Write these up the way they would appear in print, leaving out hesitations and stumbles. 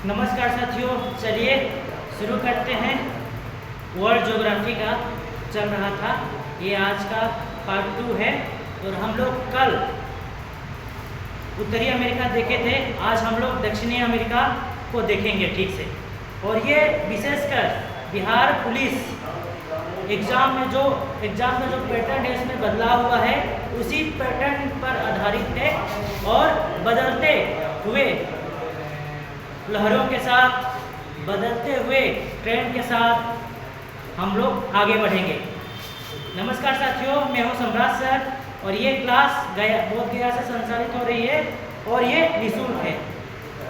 नमस्कार साथियों, चलिए शुरू करते हैं। वर्ल्ड ज्योग्राफी का चल रहा था, ये आज का पार्ट 2 है। और हम लोग कल उत्तरी अमेरिका देखे थे, आज हम लोग दक्षिणी अमेरिका को देखेंगे ठीक से। और ये विशेषकर बिहार पुलिस एग्ज़ाम में जो पैटर्न है इसमें बदलाव हुआ है, उसी पैटर्न पर आधारित है। और बदलते हुए लहरों के साथ, बदलते हुए ट्रेंड के साथ हम लोग आगे बढ़ेंगे। नमस्कार साथियों, मैं हूं सम्राट सर और ये क्लास बोधगया से संचालित हो रही है और ये निःशुल्क है।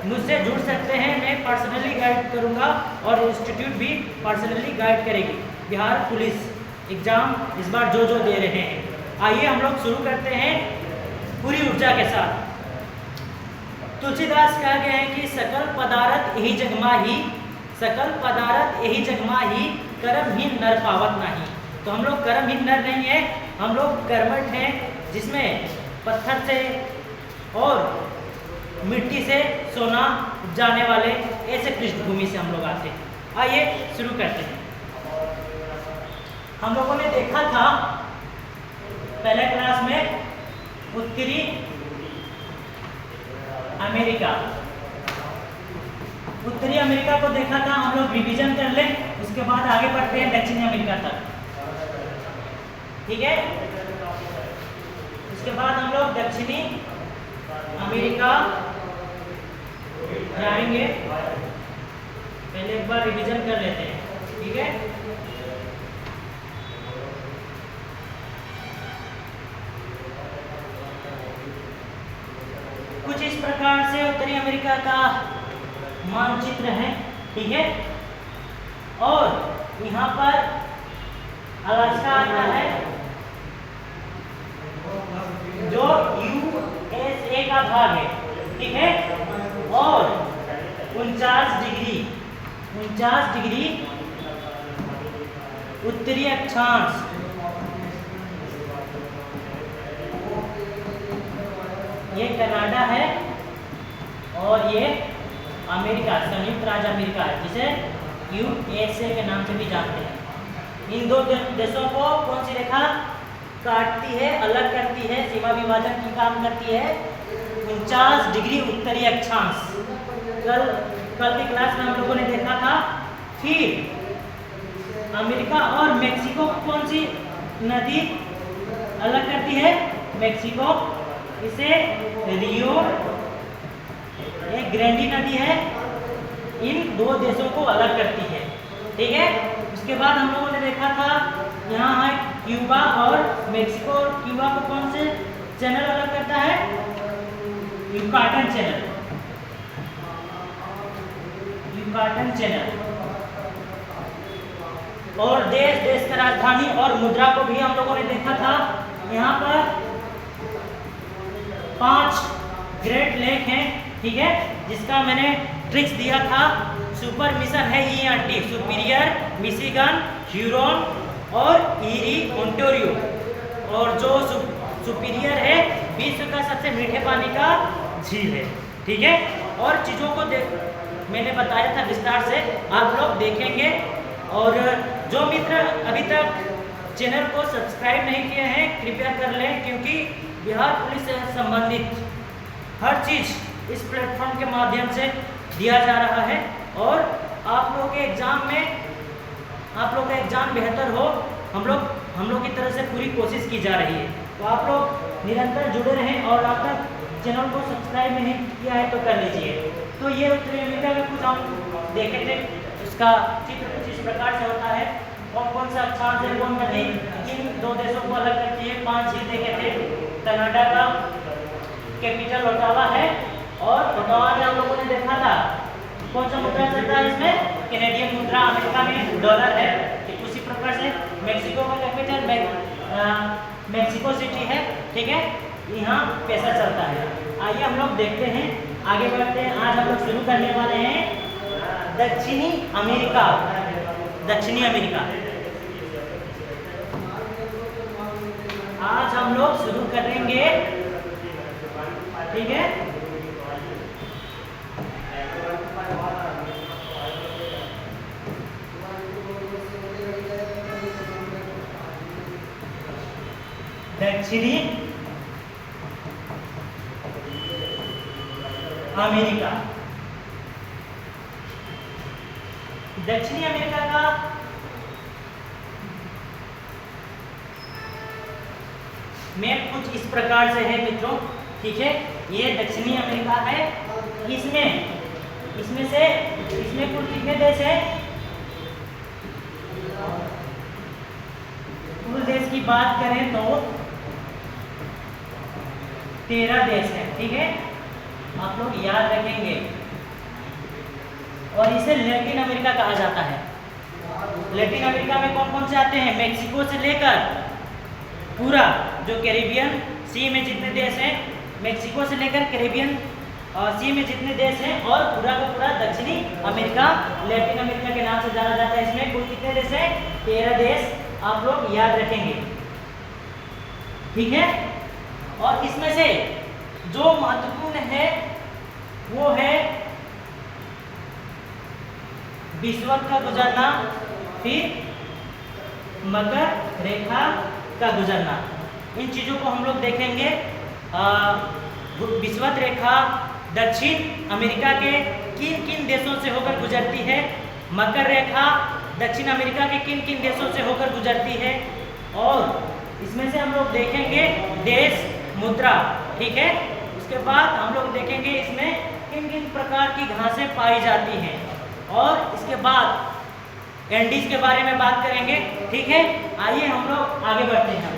मुझसे जुड़ सकते हैं, मैं पर्सनली गाइड करूंगा और इंस्टीट्यूट भी पर्सनली गाइड करेगी। बिहार पुलिस एग्ज़ाम इस बार जो दे रहे हैं। आइए हम लोग शुरू करते हैं पूरी ऊर्जा के साथ। तुलसीदास कहा गया है कि सकल पदार्थ यही जगमाही, सकल पदार्थ यही जगमाही, कर्महीन नर पावत नहीं। तो हम लोग कर्महीन नर नहीं है, हम लोग कर्मठ हैं, जिसमें पत्थर से और मिट्टी से सोना उपजाने वाले ऐसे पृष्ठभूमि से हम लोग आते हैं। आइए शुरू करते हैं। हम लोगों ने देखा था पहले क्लास में उत्तरी अमेरिका, उत्तरी अमेरिका को देखा था। हम लोग रिवीजन कर लें, उसके बाद आगे बढ़ते हैं दक्षिणी अमेरिका तक, ठीक है। उसके बाद हम लोग दक्षिणी अमेरिका जाएंगे। पहले एक बार रिवीजन कर लेते हैं, ठीक है। कुछ इस प्रकार से उत्तरी अमेरिका का मानचित्र है, ठीक है। और यहाँ पर अलास्का आता है जो यूएसए का भाग है, ठीक है। और 49 डिग्री उत्तरी अक्षांश ये कनाडा है और ये अमेरिका, संयुक्त राज्य अमेरिका है, जिसे यूएसए के नाम से भी जानते हैं। इन दो देशों को कौन सी रेखा काटती है, अलग करती है, सीमा विभाजन की काम करती है? 49 डिग्री उत्तरी अक्षांश। कल की क्लास में हम लोगों ने देखा था। फिर अमेरिका और मेक्सिको को कौन सी नदी अलग करती है? मेक्सिको, इसे रियो ग्रैंडी नदी है, इन दो देशों को अलग करती है, ठीक है। उसके बाद हम लोगों ने देखा था यहाँ है क्यूबा और मेक्सिको, और क्यूबा को कौन से चैनल अलग करता है? Yucatan channel, Yucatan channel. और देश का राजधानी और मुद्रा को भी हम लोगों ने देखा था। यहाँ पर 5 ग्रेट लेक हैं, ठीक है, जिसका मैंने ट्रिक्स दिया था। सुपर मिशन है ENT, सुपीरियर, मिशिगन, ह्यूरॉन और ईरी, ओंटारियो। और जो सुपीरियर है विश्व का सबसे मीठे पानी का झील है, ठीक है। और चीज़ों को मैंने बताया था विस्तार से, आप लोग देखेंगे। और जो मित्र अभी तक चैनल को सब्सक्राइब नहीं किए हैं, कृपया कर लें, क्योंकि बिहार पुलिस से संबंधित हर चीज़ इस प्लेटफॉर्म के माध्यम से दिया जा रहा है। और आप लोगों के एग्ज़ाम में, आप लोग का एग्ज़ाम बेहतर हो, हम लोग की तरफ से पूरी कोशिश की जा रही है। तो आप लोग निरंतर जुड़े रहें, और आप तक चैनल को सब्सक्राइब नहीं किया है तो कर लीजिए। तो ये उत्तरी अमेरिका का कुछ हम देखे थे, उसका चित्र कुछ इस प्रकार से होता है। और कौन सा अक्षांश है, कौन नदी इन दो देशों को अलग करती है? 5 झील देखे थे। कनाडा का कैपिटल ओटावा है, और ओटावा में हम लोगों ने देखा था कौन सा मुद्रा चलता है इसमें? कैनेडियन मुद्रा। अमेरिका में डॉलर है। उसी प्रकार से मेक्सिको का कैपिटल मेक्सिको सिटी है, ठीक है, यहाँ पैसा चलता है। आइए हम लोग देखते हैं, आगे बढ़ते हैं। आज हम लोग शुरू करने वाले हैं दक्षिणी अमेरिका। दक्षिणी अमेरिका आज हम लोग शुरू करेंगे, ठीक है। दक्षिणी अमेरिका। दक्षिणी अमेरिका का मैप कुछ इस प्रकार से है मित्रों, ठीक है। ये दक्षिणी अमेरिका है। इसमें कुल कितने देश है? कुल देश की बात करें तो 13 देश है, ठीक है। आप लोग याद रखेंगे। और इसे लैटिन अमेरिका कहा जाता है। लैटिन अमेरिका में कौन कौन से आते हैं? मेक्सिको से लेकर पूरा जो कैरिबियन सी में जितने देश हैं, मेक्सिको से लेकर कैरिबियन सी में जितने देश हैं, और पूरा का पूरा दक्षिणी अमेरिका लैटिन अमेरिका के नाम से जाना जाता है। इसमें कुल कितने देश हैं? 13 देश आप लोग याद रखेंगे, ठीक है। और इसमें से जो महत्वपूर्ण है वो है विषुवत का गुजरना, फिर मकर रेखा का गुजरना। इन चीज़ों को हम लोग देखेंगे। विषुवत रेखा दक्षिण अमेरिका के किन किन देशों से होकर गुजरती है, मकर रेखा दक्षिण अमेरिका के किन किन देशों से होकर गुजरती है, और इसमें से हम लोग देखेंगे देश मुद्रा, ठीक है। उसके बाद हम लोग देखेंगे इसमें किन किन प्रकार की घासें पाई जाती हैं, और इसके बाद एंडीज के बारे में बात करेंगे, ठीक है। आइए हम लोग आगे बढ़ते हैं।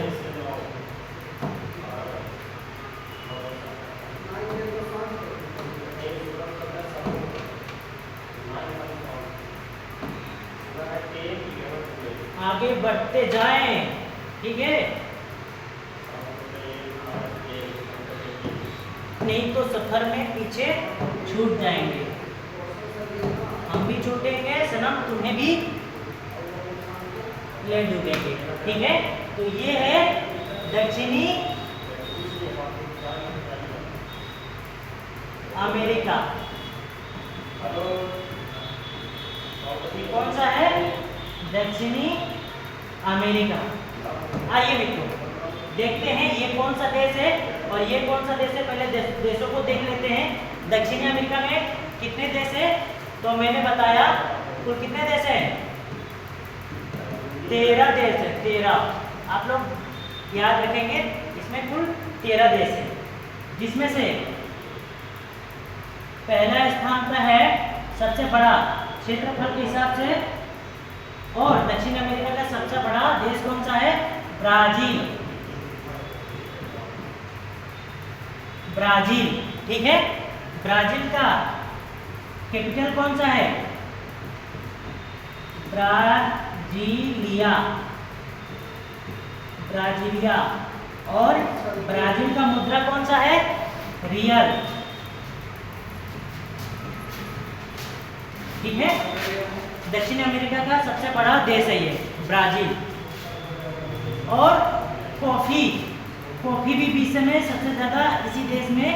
आगे बढ़ते जाएं, ठीक है। नहीं तो सफर में पीछे छूट जाएंगे। हम भी छूटेंगे सनम, तुम्हें भी ले डूबेंगे, ठीक है। तो ये है दक्षिणी अमेरिका। ये कौन सा है? दक्षिणी अमेरिका। आइए मित्रों देखते हैं ये कौन सा देश है और ये कौन सा देश है। पहले देशों को देख लेते हैं। दक्षिणी अमेरिका में कितने देश है? तो मैंने बताया कुल कितने देश है? 13 देश है। 13 आप लोग याद रखेंगे। इसमें कुल 13 देश है, जिसमें से पहला स्थान पर है सबसे बड़ा क्षेत्रफल के हिसाब से, और दक्षिण अमेरिका का सबसे बड़ा देश कौन सा है? ब्राजील। ब्राजील, ठीक है। ब्राजील का कैपिटल कौन सा है? ब्राजीलिया। ब्राजीलिया। और ब्राजील का मुद्रा कौन सा है? रियल, ठीक है। दक्षिण अमेरिका का सबसे बड़ा देश है ये ब्राजील। और कॉफी भी विश्व में सबसे ज़्यादा इसी देश में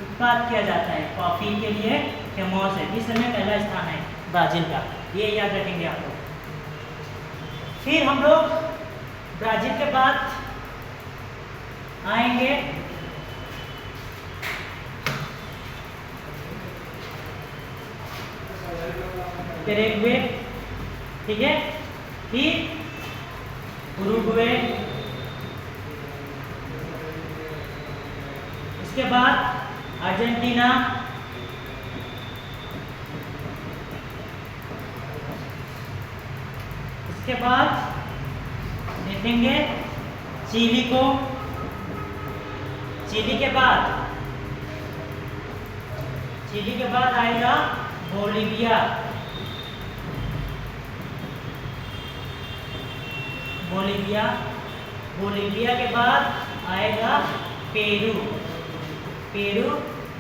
उत्पाद किया जाता है। कॉफी के लिए फेमस है, विश्व में पहला स्थान है ब्राजील का। ये याद रखेंगे आप लोग। फिर हम लोग ब्राजील के बाद आएंगे पैराग्वे, ठीक है। फिर उरुग्वे, इसके बाद अर्जेंटीना, इसके बाद देखेंगे चिली को। चिली के बाद आएगा बोलिविया। बोलिविया के बाद आएगा पेरू। पेरू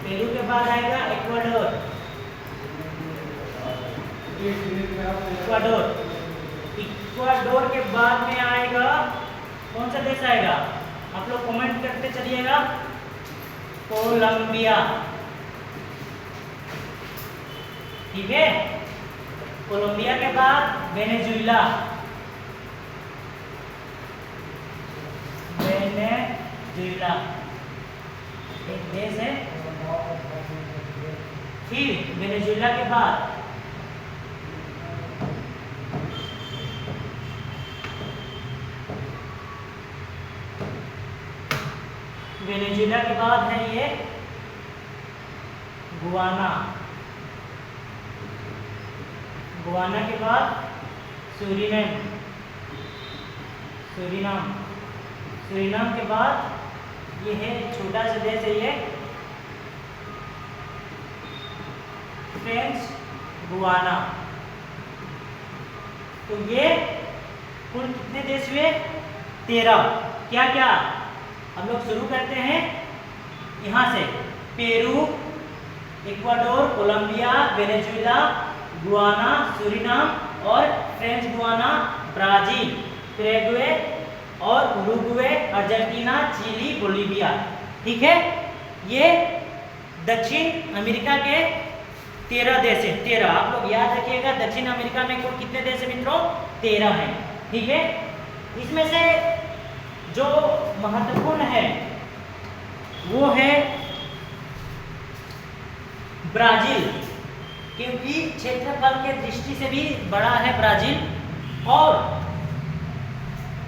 के बाद आएगा इक्वाडोर। इक्वाडोर के बाद में आएगा कौन सा देश आएगा? आप लोग कमेंट करते चलिएगा। कोलंबिया, ठीक है। कोलंबिया के बाद वेनेजुएला। वेनेजुएला एक देश है। फिर वेनेजुएला के बाद है ये गुआना। गुआना के बाद सूरीनाम। सूरीनाम के बाद ये है छोटा सा देश है ये फ्रेंच गुआना। तो ये कुल कितने देश हुए? 13। क्या क्या हम लोग शुरू करते हैं यहाँ से। Peru, Ecuador, Colombia, Venezuela, Guyana, Suriname और फ्रेंच गुआना, ब्राजील, पैराग्वे और उरुग्वे, अर्जेंटीना, चिली, बोलिविया। ठीक है, ये दक्षिण अमेरिका के 13 देश है। 13 आप लोग याद रखिएगा। दक्षिण अमेरिका में कुल कितने देश है मित्रों? 13 हैं। ठीक है, इसमें से जो महत्वपूर्ण है वो है ब्राजील, क्योंकि क्षेत्रफल के दृष्टि से भी बड़ा है ब्राजील। और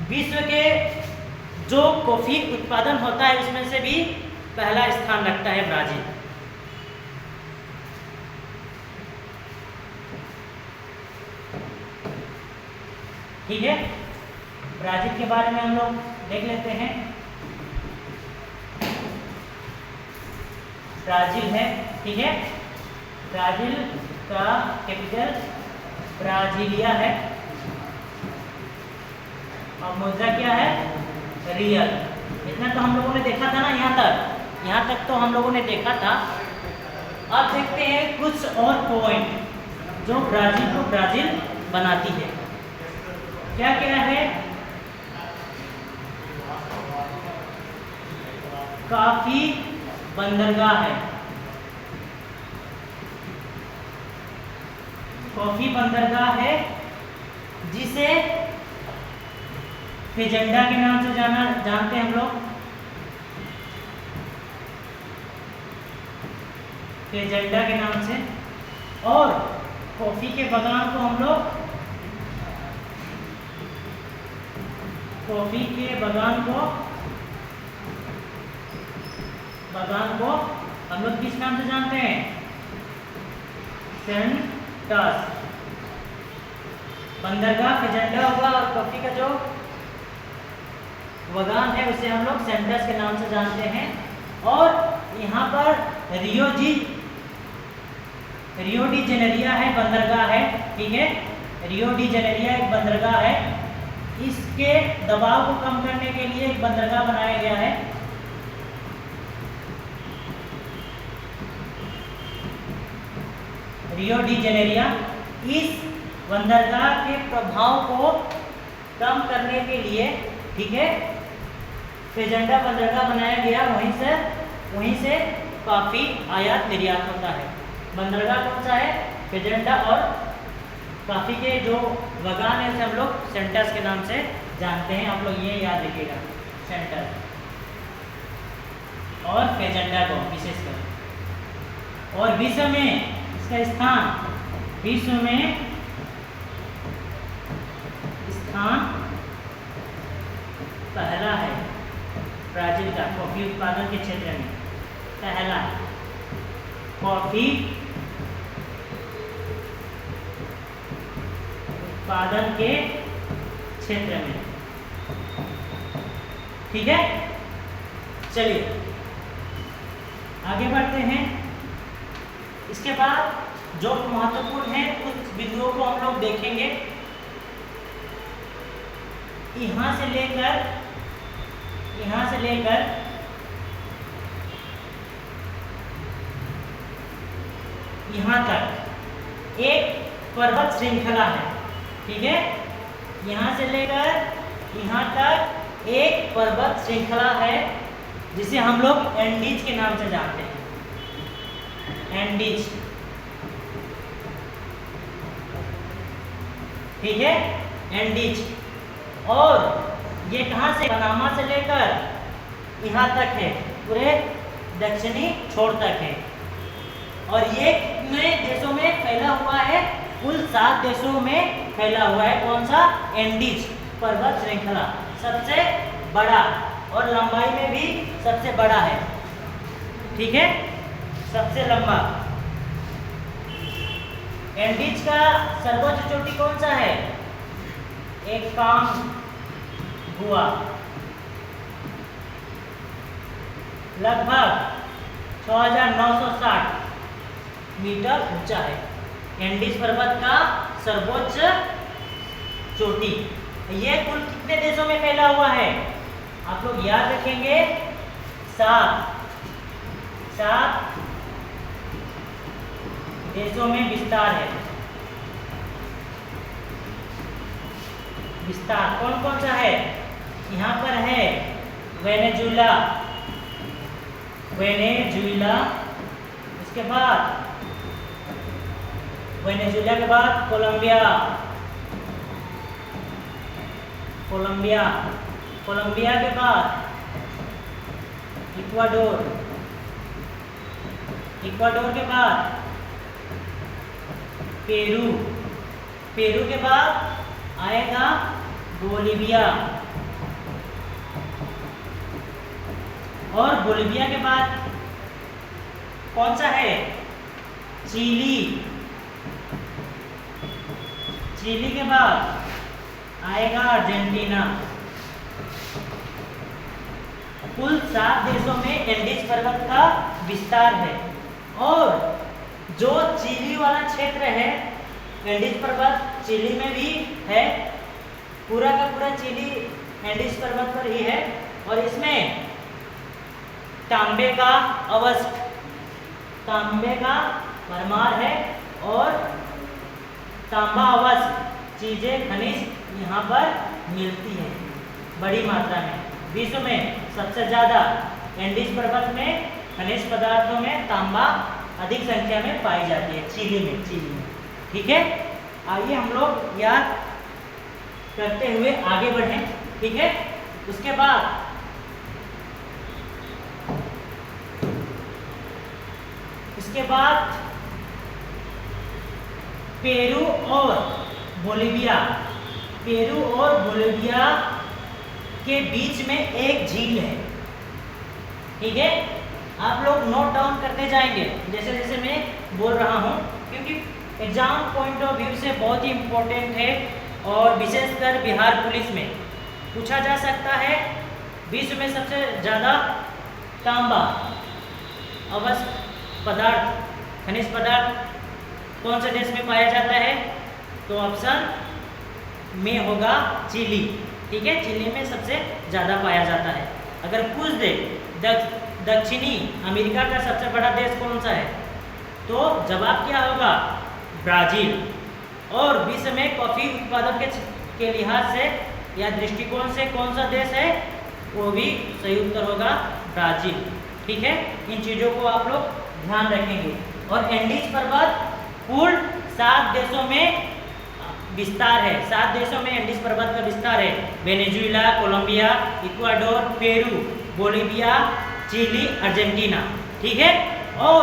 विश्व के जो कॉफी उत्पादन होता है उसमें से भी पहला स्थान रखता है ब्राजील। ठीक है, ब्राजील के बारे में हम लोग देख लेते हैं। ब्राजील है, ठीक है, ब्राजील का कैपिटल ब्राजीलिया है और मुद्रा क्या है? रियल। इतना तो हम लोगों ने देखा था ना, यहाँ तक तो हम लोगों ने देखा था। अब देखते हैं कुछ और पॉइंट जो ब्राजील को ब्राजील बनाती है। क्या क्या है? काफी बंदरगाह है। कॉफी बंदरगाह है जिसे फेजेंडा के नाम से जानते हैं हम लोग। फेजेंडा के नाम से। और कॉफी के बागान को हम लोग हम लोग किस नाम से जानते हैं? सेंटर्स। बंदरगाह फेजेंडा होगा और कॉफी का जो बागान है उसे हम लोग सेंटर्स के नाम से जानते हैं। और यहाँ पर रियो डी जेनेरिया है, बंदरगाह है। ठीक है, रियो डी जेनेरिया एक बंदरगाह है। इसके दबाव को कम करने के लिए एक बंदरगाह बनाया गया है। Rio de Janeiro. इस बंदरगाह के प्रभाव को कम करने के लिए, ठीक है, फेजेंडा बंदरगाह बनाया गया। वहीं से काफी आयात निर्यात होता है। बंदरगाह कौन सा है? फेजेंडा। और काफी के जो बागान है उसे हम लोग सेंटर्स के नाम से जानते हैं। आप लोग ये याद रखिएगा, सेंटर और फेजेंडा को विशेषकर। और विश्व में इसका स्थान पहला है ब्राजील का कॉफी उत्पादन के क्षेत्र में। पहला कॉफी उत्पादन के क्षेत्र में। ठीक है, चलिए आगे बढ़ते हैं। इसके बाद जो महत्वपूर्ण है कुछ बिंदुओं को हम लोग देखेंगे। यहाँ से लेकर यहाँ तक एक पर्वत श्रृंखला है। ठीक है, यहाँ से लेकर यहाँ तक एक पर्वत श्रृंखला है जिसे हम लोग एंडीज के नाम से जानते हैं। एंडीज, ठीक है, एंडीज। और ये कहाँ से? पनामा से लेकर यहाँ तक है, पूरे दक्षिणी छोर तक है। और ये कितने देशों में फैला हुआ है? कुल 7 देशों में फैला हुआ है। कौन सा? एंडीज पर्वत श्रृंखला सबसे बड़ा और लंबाई में भी सबसे बड़ा है। ठीक है, सबसे लंबा। एंडीज का सर्वोच्च चोटी कौन सा है? एक कांगुआ, लगभग 6960 मीटर ऊंचा है। एंडीज पर्वत का सर्वोच्च चोटी। ये कुल कितने देशों में फैला हुआ है? आप लोग याद रखेंगे, 7 देशों में विस्तार है। विस्तार कौन कौन सा है? यहाँ पर है वेनेजुएला, उसके बाद वेनेजुएला के बाद कोलंबिया के बाद इक्वाडोर के बाद पेरू के बाद आएगा बोलिविया, और बोलिविया के बाद कौन सा है? चिली के बाद आएगा अर्जेंटीना। कुल 7 देशों में एंडीज पर्वत का विस्तार है। और जो चिली वाला क्षेत्र है, एंडीज पर्वत चिली में भी है, पूरा का पूरा चिली एंडीज पर्वत पर ही है। और इसमें तांबे का भरमार है और तांबा अवश्य चीजें, खनिज यहाँ पर मिलती है बड़ी मात्रा में। विश्व में सबसे ज्यादा एंडीज पर्वत में खनिज पदार्थों में तांबा अधिक संख्या में पाई जाती है, चिली में। ठीक है, आइए हम लोग याद करते हुए आगे बढ़ें। ठीक है, उसके बाद पेरू और बोलिविया के बीच में एक झील है। ठीक है, आप लोग नोट डाउन करते जाएंगे जैसे जैसे मैं बोल रहा हूँ, क्योंकि एग्जाम पॉइंट ऑफ व्यू से बहुत ही इम्पोर्टेंट है। और विशेषकर बिहार पुलिस में पूछा जा सकता है, विश्व में सबसे ज़्यादा तांबा अवश्य पदार्थ, खनिज पदार्थ कौन से देश में पाया जाता है? तो ऑप्शन में होगा चिली। ठीक है, चिली में सबसे ज़्यादा पाया जाता है। अगर पूछ दे दक्षिणी अमेरिका का सबसे बड़ा देश कौन सा है, तो जवाब क्या होगा? ब्राज़ील। और विश्व में कॉफ़ी उत्पादन के लिहाज से या दृष्टिकोण से कौन सा देश है? वो भी सही उत्तर होगा ब्राज़ील। ठीक है, इन चीज़ों को आप लोग ध्यान रखेंगे। और एंडीज पर्वत कुल 7 देशों में विस्तार है। 7 देशों में एंडीज पर्वत का विस्तार है। Venezuela, Colombia, Ecuador, Peru, Bolivia, Chile, Argentina. ठीक है, और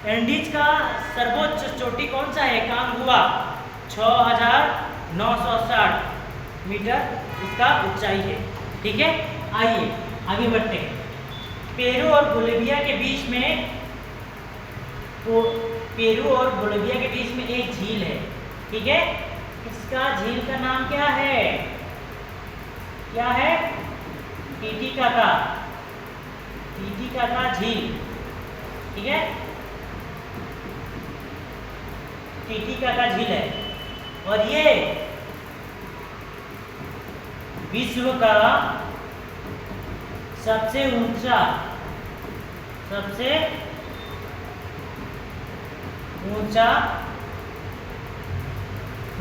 एंडीज का सर्वोच्च चोटी कौन सा है? कांगुआ, 6960 मीटर इसका ऊंचाई है। ठीक है, आइए आगे बढ़ते हैं। पेरू और बोलिविया के बीच में एक झील है। ठीक है, इसका झील का नाम क्या है? टीटीकाका झील। ठीक है, टीटीकाका झील है। और ये विश्व का सबसे ऊंचा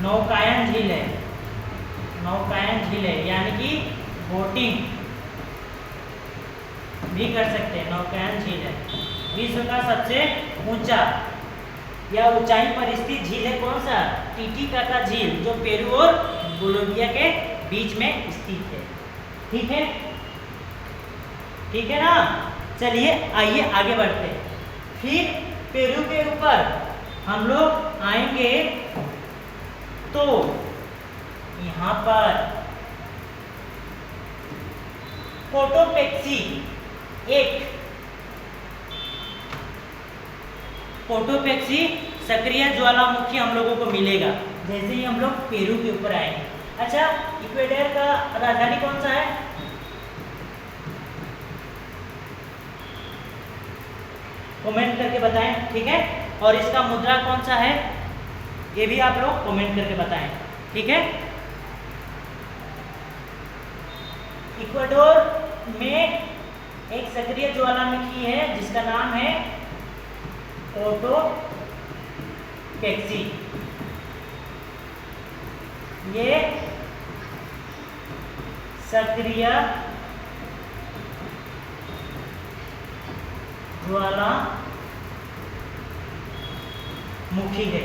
नौकायन झील है। यानी कि बोटिंग भी कर सकते हैं, नौकायन झील है। विश्व का सबसे ऊंचा या ऊंचाई पर स्थित झील है कौन सा? टीटीकाका झील, जो पेरू और बोलिविया के बीच में स्थित है। ठीक है, ठीक है ना। चलिए आइए आगे बढ़ते हैं। फिर पेरू के ऊपर हम लोग आएंगे तो यहाँ पर कोटोपेक्सी, एक कोटोपेक्सी सक्रिय ज्वालामुखी हम लोगों को मिलेगा जैसे ही हम लोग पेरू के ऊपर आएंगे। अच्छा, इक्वेडर का राजधानी कौन सा है? कमेंट करके बताएं, ठीक है। और इसका मुद्रा कौन सा है ये भी आप लोग कमेंट करके बताएं, ठीक है। इक्वाडोर में एक सक्रिय ज्वालामुखी है जिसका नाम है कोटोपेक्सी। ये सक्रिय ज्वालामुखी है,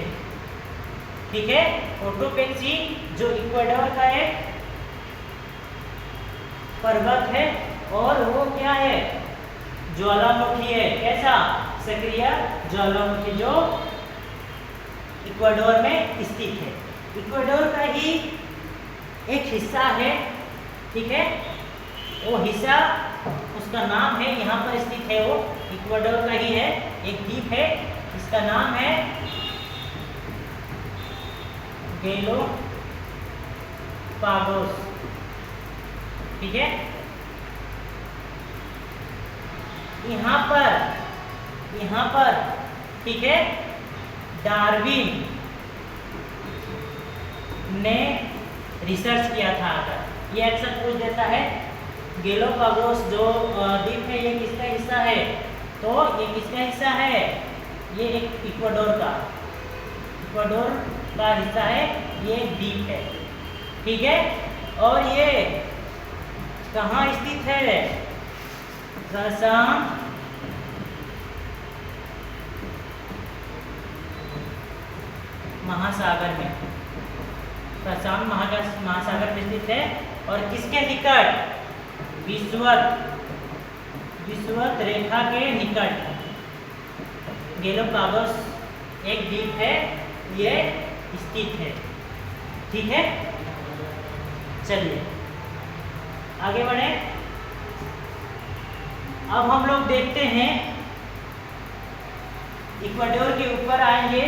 ठीक है। कोटोपेक्सी जो इक्वाडोर का एक पर्वत है और वो क्या है? ज्वालामुखी है। कैसा? सक्रिय ज्वालामुखी जो इक्वाडोर में स्थित है। इक्वाडोर का ही एक हिस्सा है, ठीक है। वो हिस्सा उसका नाम है, यहाँ पर स्थित है, वो इक्वाडोर का ही है, एक द्वीप है, इसका नाम है गैलोपागोस, ठीक है। यहाँ पर ठीक है, डार्विन ने रिसर्च किया था। अगर ये अक्सर पूछ देता है गैलोपागोस जो द्वीप है ये किसका हिस्सा है, तो ये किसका हिस्सा है? ये एक इक्वाडोर का हिस्सा है, ये एक द्वीप है, ठीक है। और ये कहाँ स्थित है? प्रशांत महासागर में, प्रशांत महासागर में स्थित है। और किसके निकट? विषुवत रेखा के निकट गैलोपागोस एक द्वीप है, ये स्थित है, ठीक है। चलिए आगे बढ़े। अब हम लोग देखते हैं, इक्वाडोर के ऊपर आएंगे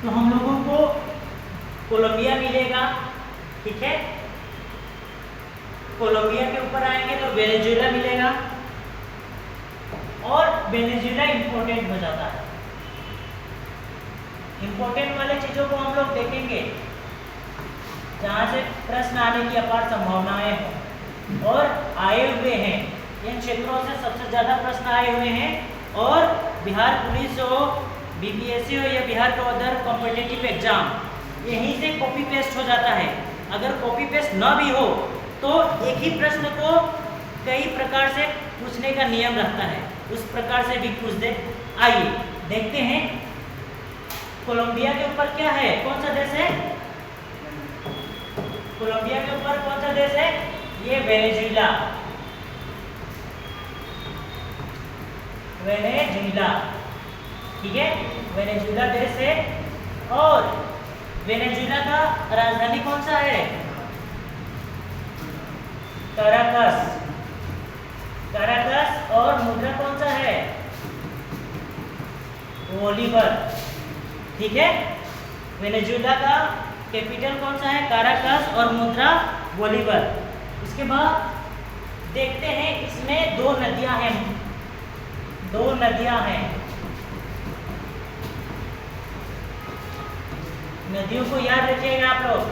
तो हम लोगों को कोलंबिया मिलेगा, ठीक है। कोलंबिया के ऊपर आएंगे तो वेनेजुएला मिलेगा, और वेनेजुएला इंपॉर्टेंट हो जाता है। इंपॉर्टेंट वाले चीजों को हम लोग देखेंगे जहां से प्रश्न आने की अपार संभावनाएं हैं और आए हुए हैं। इन क्षेत्रों से सबसे ज्यादा प्रश्न आए हुए हैं, और बिहार पुलिस हो, बीपीएससी हो या बिहार का अदर कॉम्पिटिटिव एग्जाम, यहीं से कॉपी पेस्ट हो जाता है। अगर कॉपी पेस्ट ना भी हो तो एक ही प्रश्न को कई प्रकार से पूछने का नियम रहता है, उस प्रकार से भी पूछ दे। आइए देखते हैं कोलंबिया के ऊपर क्या है, कौन सा देश है? कोलंबिया के ऊपर कौन सा देश है? ये वेनेजुएला, ठीक है। वेनेजुएला देश है, और वेनेजुएला का राजधानी कौन सा है? काराकस, और मुद्रा कौन सा है? बोलीवर, ठीक है। वेनेजुएला का कैपिटल कौन सा है? काराकस, और मुद्रा बोलीवर। इसके बाद देखते हैं, इसमें दो नदियां हैं, नदियों को याद रखिएगा आप लोग।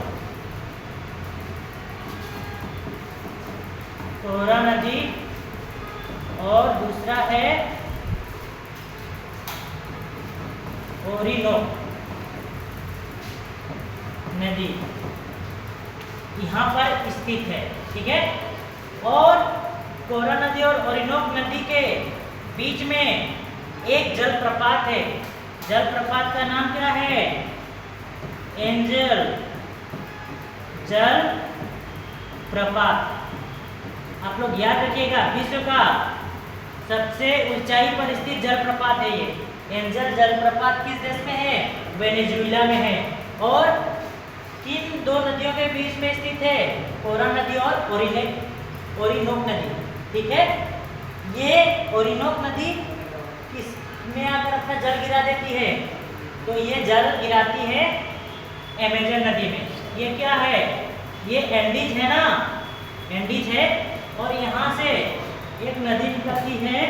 कोहरा नदी और दूसरा है ओरिनो नदी, यहाँ पर स्थित है, ठीक है। और कोहरा नदी और ओरिनोक नदी के बीच में एक जलप्रपात है, जलप्रपात का नाम क्या है? एंजल जल प्रपात। आप लोग याद रखिएगा, विश्व का सबसे ऊंचाई पर स्थित जलप्रपात है ये। एंजल जलप्रपात किस देश में है? वेनेजुएला में है। और किन दो नदियों के बीच में स्थित है? कोरा नदी और ओरिनोक नदी। ठीक है, ये ओरिनोक नदी किसमें आकर अपना जल गिरा देती है? तो ये जल गिराती है अमेजन नदी में। ये क्या है? ये एंडीज है ना, एंडीज है। और यहाँ से एक नदी निकलती है।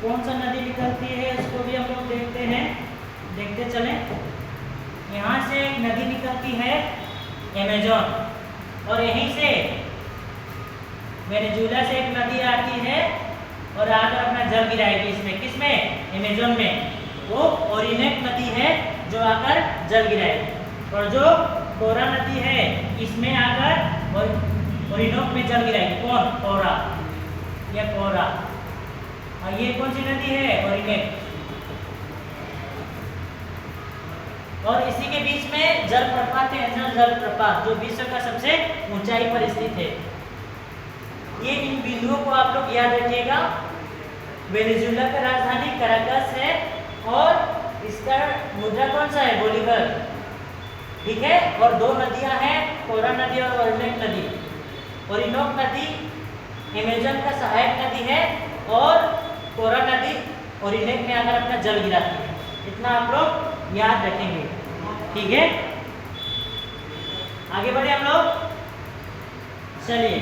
कौन सा नदी निकलती है उसको भी हम लोग देखते हैं, देखते चलें। यहाँ से एक नदी निकलती है अमेजन, और यहीं से वेनेजुएला से एक नदी आती है और आकर अपना जल गिराएगी इसमें। किसमें? अमेजन में। वो ओरिनोक नदी है जो आकर जल गिराएगी, और जो कोरा नदी है इसमें आकर और ओरिनोक में जल गिराएगी। कौन? कोरा, या कोरा। और ये कौन सी नदी है? ओरिनोक। और इसी के बीच में जलप्रपात है, एंजल जलप्रपात, जो विश्व का सबसे ऊंचाई पर स्थित है। ये इन बिंदुओं को आप लोग याद रखिएगा। वेनेजुएला का राजधानी कराकस है, और इसका मुद्रा कौन सा है? बोलीवर। ठीक है, और दो नदियां हैं, कोरा नदी और ओरिनोक नदी। ओरिनोक नदी अमेजन का सहायक नदी है, और कोरा नदी ओरिनोक में आकर अपना जल गिराती है। इतना आप लोग याद रखेंगे। ठीक है, आगे बढ़े हम लोग। चलिए,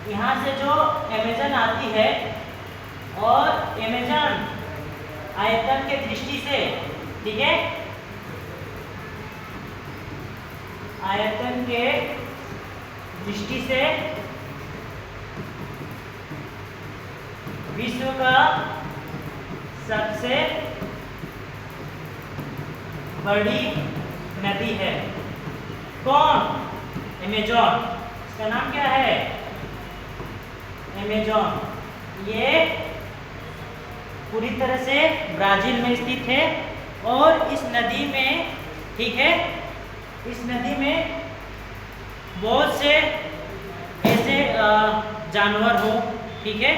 यहाँ से जो अमेजन आती है, और अमेजन आयतन के दृष्टि से, ठीक है, आयतन के दृष्टि से विश्व का सबसे बड़ी नदी है। कौन? अमेजन। इसका नाम क्या है? अमेजन। ये पूरी तरह से ब्राजील में स्थित है, और इस नदी में, ठीक है, इस नदी में बहुत से ऐसे जानवर हो, ठीक है,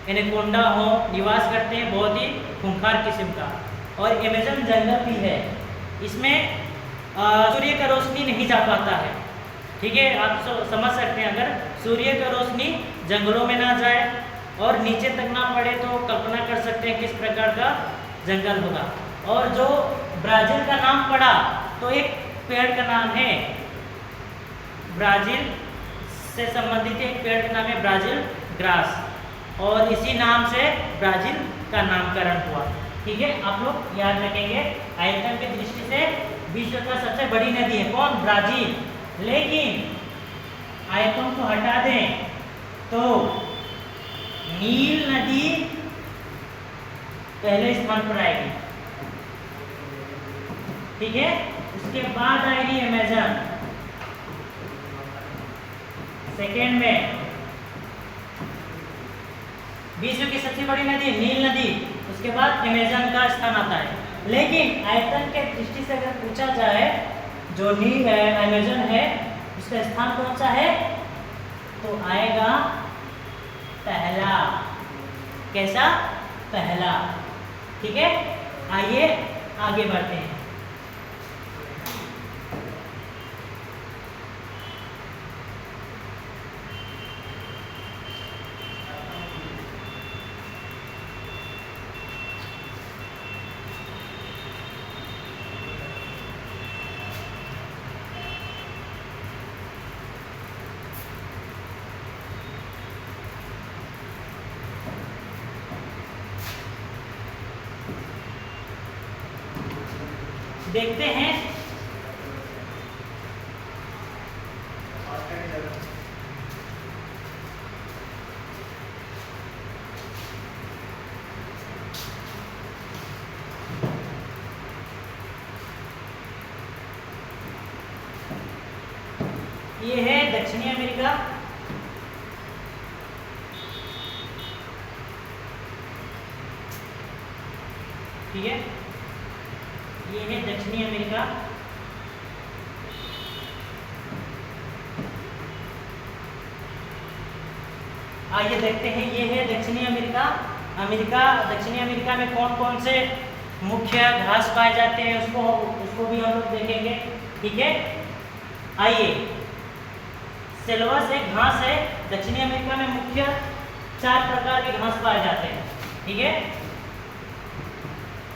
एनाकोंडा हो, निवास करते हैं, बहुत ही खूंखार किस्म का। और अमेजन जंगल भी है, इसमें सूर्य का रोशनी नहीं जा पाता है। ठीक है, आप समझ सकते हैं, अगर सूर्य का रोशनी जंगलों में ना जाए और नीचे तक ना पड़े तो कल्पना कर सकते हैं किस प्रकार का जंगल होगा। और जो ब्राजील का नाम पड़ा, तो एक पेड़ का नाम है, ब्राजील से संबंधित एक पेड़ का नाम है ब्राजील ग्रास, और इसी नाम से ब्राजील का नामकरण हुआ। ठीक है, आप लोग याद रखेंगे। आयतन की दृष्टि से विश्व का सबसे बड़ी नदी है कौन? ब्राजील। लेकिन आयतन को हटा दें तो नील नदी पहले स्थान पर आएगी, ठीक है, उसके बाद आएगी अमेजन सेकेंड में। विश्व की सबसे बड़ी नदी नील नदी, उसके बाद अमेजन का स्थान आता है। लेकिन आयतन के दृष्टि से अगर पूछा जाए, जो नील है अमेजन है, उसका स्थान कौन सा है, तो आएगा पहला। कैसा? पहला। ठीक है, आइए आगे बढ़ते हैं। देखते हैं ये है दक्षिणी अमेरिका, ठीक है, ये है दक्षिणी अमेरिका, आइए देखते हैं, ये है दक्षिणी अमेरिका। दक्षिणी अमेरिका में कौन कौन से मुख्य घास पाए जाते हैं उसको भी हम लोग देखेंगे। ठीक है, आइए। सेल्वास एक घास है। दक्षिणी अमेरिका में मुख्य 4 प्रकार के घास पाए जाते हैं। ठीक है,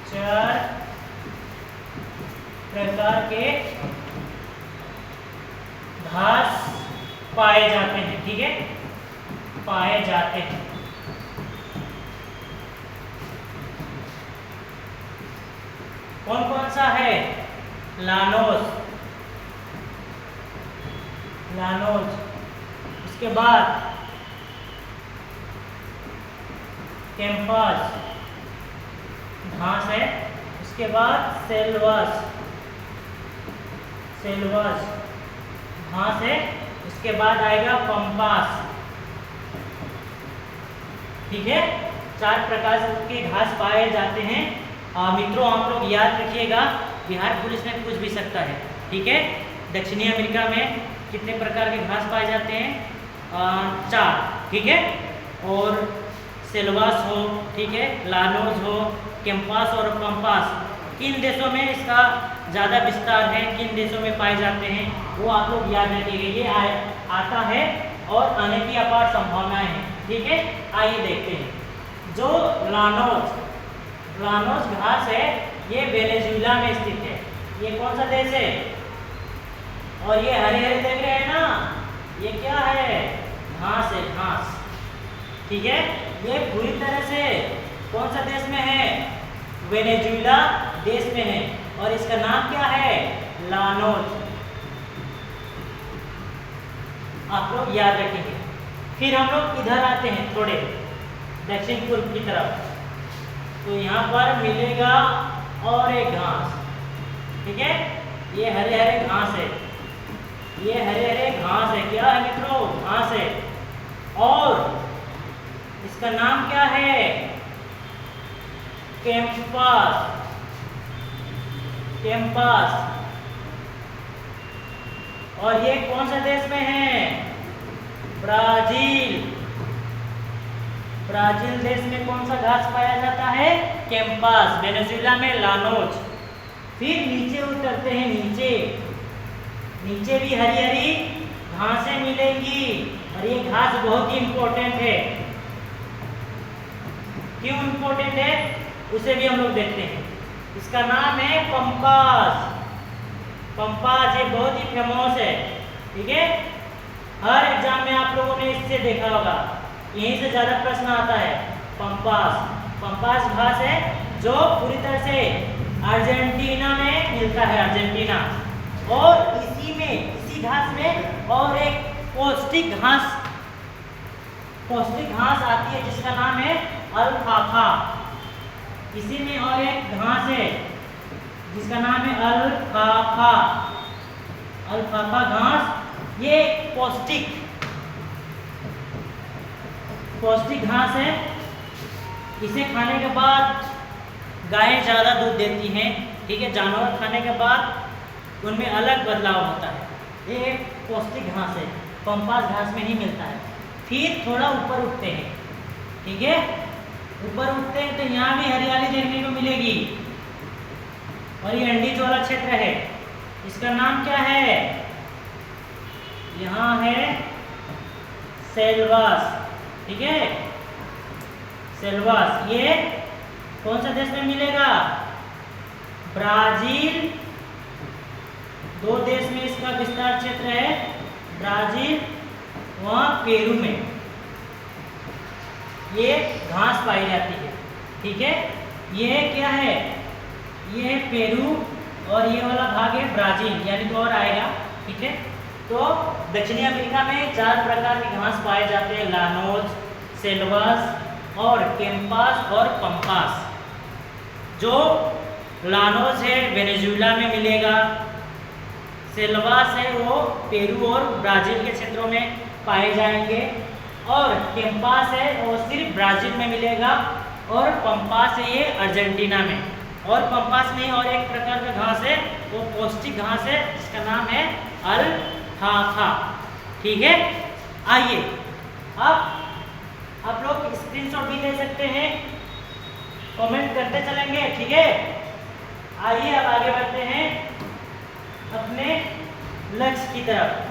4 प्रकार के घास पाए जाते हैं। ठीक है, पाए जाते हैं। कौन कौन सा है? लानोस, उसके बाद कैंपस घास है, उसके बाद सेल्वास घास है, उसके बाद आएगा पंपास। ठीक है, 4 प्रकार के घास पाए जाते हैं। मित्रों, आप लोग याद रखिएगा, बिहार पुलिस में पूछ भी सकता है। ठीक है, दक्षिणी अमेरिका में कितने प्रकार के घास पाए जाते हैं? 4। ठीक है, और सेल्वास हो, ठीक है, लानोस हो, कैंपास और पंपास। किन देशों में इसका ज़्यादा विस्तार है, किन देशों में पाए जाते हैं, वो आप लोग याद रखिएगा। ये आता है और आने की अपार संभावनाएं हैं। ठीक है, आइए देखते हैं। जो लानोस घास है, ये वेनेजुएला में स्थित है। ये कौन सा देश है? और ये हरे हरे देख रहे हैं ना, ये क्या है? घास है, घास। ठीक है, ये पूरी तरह से कौन सा देश में है? वेनेजुएला देश में है, और इसका नाम क्या है? लानोस। आप लोग याद रखेंगे। फिर हम लोग इधर आते हैं, थोड़े दक्षिण पूर्व की तरफ, तो यहाँ पर मिलेगा और एक घास। ठीक है, ये हरे हरे घास है, ये हरे हरे घास है। क्या है मित्रों? घास है। और इसका नाम क्या है? कैंपस। और ये कौन सा देश में है? ब्राजील देश में कौन सा घास पाया जाता है? कैंपस। वेनेजुएला में लानोस। फिर नीचे उतरते हैं, नीचे भी हरी हरी घासें मिलेंगी, और ये घास बहुत ही इंपॉर्टेंट है। क्यों इंपॉर्टेंट है, उसे भी हम लोग देखते हैं। इसका नाम है पंपास। ये बहुत ही फेमस है। ठीक है, हर एग्जाम में आप लोगों ने इससे देखा होगा, यहीं से ज्यादा प्रश्न आता है। पंपास घास है, जो पूरी तरह से अर्जेंटीना में मिलता है, अर्जेंटीना। और इसी घास में और एक पौष्टिक घास आती है, जिसका नाम है अल्फाफा। इसी में और एक घास है जिसका नाम है अल्फाफा घास। ये पौष्टिक घास है। इसे खाने के बाद गायें ज़्यादा दूध देती हैं। ठीक है, जानवर खाने के बाद उनमें अलग बदलाव होता है। ये एक पौष्टिक घास है, पंपास घास में ही मिलता है। फिर थोड़ा ऊपर उठते हैं। ठीक है, ऊपर उठते हैं तो यहाँ भी हरियाली देखने को मिलेगी, और ये अंडीज वाला क्षेत्र है। इसका नाम क्या है? यहाँ है सेल्वास। ठीक है, सेल्वास। ये कौन सा देश में मिलेगा? ब्राजील। 2 देश में इसका विस्तार क्षेत्र है, ब्राजील, वहाँ पेरू में ये घास पाई जाती है। ठीक है, ये क्या है? ये है पेरू, और ये वाला भाग है ब्राजील, यानी तो और आएगा। ठीक है, तो दक्षिणी अमेरिका में 4 प्रकार के घास पाए जाते हैं, लानोस, सेल्वास और कैंपास और पंपास। जो लानोस है वेनेजुएला में मिलेगा, सेल्वास है वो पेरू और ब्राजील के क्षेत्रों में पाए जाएंगे, और कैंपास है वो सिर्फ ब्राजील में मिलेगा, और पंपास है ये अर्जेंटीना में। और पंपास में और एक प्रकार का घास है, वो पौष्टिक घास है, जिसका नाम है अल्फाफा। ठीक है, आइए अब स्क्रीनशॉट भी ले सकते हैं, कमेंट करते चलेंगे, ठीक है। आइए अब आगे बढ़ते हैं अपने लक्ष्य की तरफ।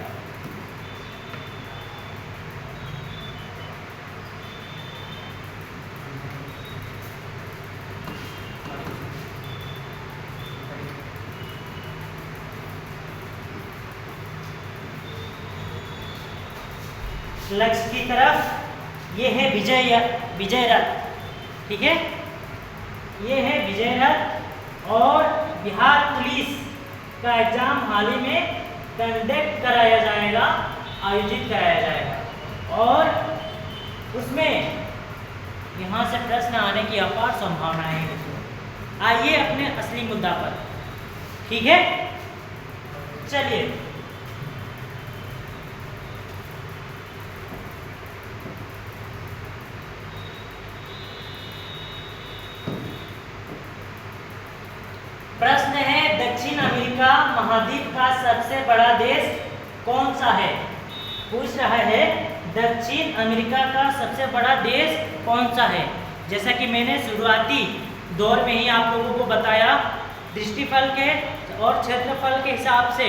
लक्ष्य की तरफ ये है विजय रथ, ठीक है। ये है विजय रथ और बिहार पुलिस का एग्जाम हाल ही में कंडक्ट कराया जाएगा, आयोजित कराया जाएगा और उसमें यहाँ से प्रश्न आने की अपार संभावनाएं हैं। आइए अपने असली मुद्दा पर, ठीक है। चलिए प्रश्न है, दक्षिण अमेरिका महाद्वीप का सबसे बड़ा देश कौन सा है। पूछ रहा है दक्षिण अमेरिका का सबसे बड़ा देश कौन सा है। जैसा कि मैंने शुरुआती दौर में ही आप लोगों को बताया, दृष्टिफल के और क्षेत्रफल के हिसाब से,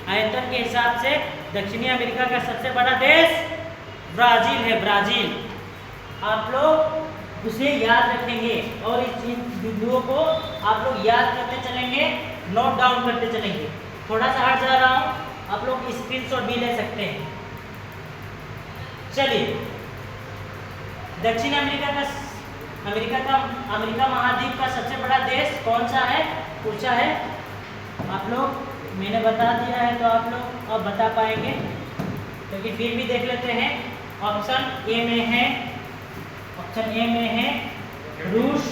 आयतन के हिसाब से दक्षिणी अमेरिका का सबसे बड़ा देश ब्राजील है, ब्राजील। आप लोग उसे याद रखेंगे और इस बिंदुओं को आप लोग याद करते चलेंगे, नोट डाउन करते चलेंगे। थोड़ा सा हट जा रहा हूँ, आप लोग स्क्रीनशॉट भी ले सकते हैं। चलिए, दक्षिण अमेरिका महाद्वीप का सबसे बड़ा देश कौन सा है पूछा है। आप लोग, मैंने बता दिया है तो आप लोग अब बता पाएंगे, क्योंकि फिर भी देख लेते हैं। ऑप्शन ए में है रूस,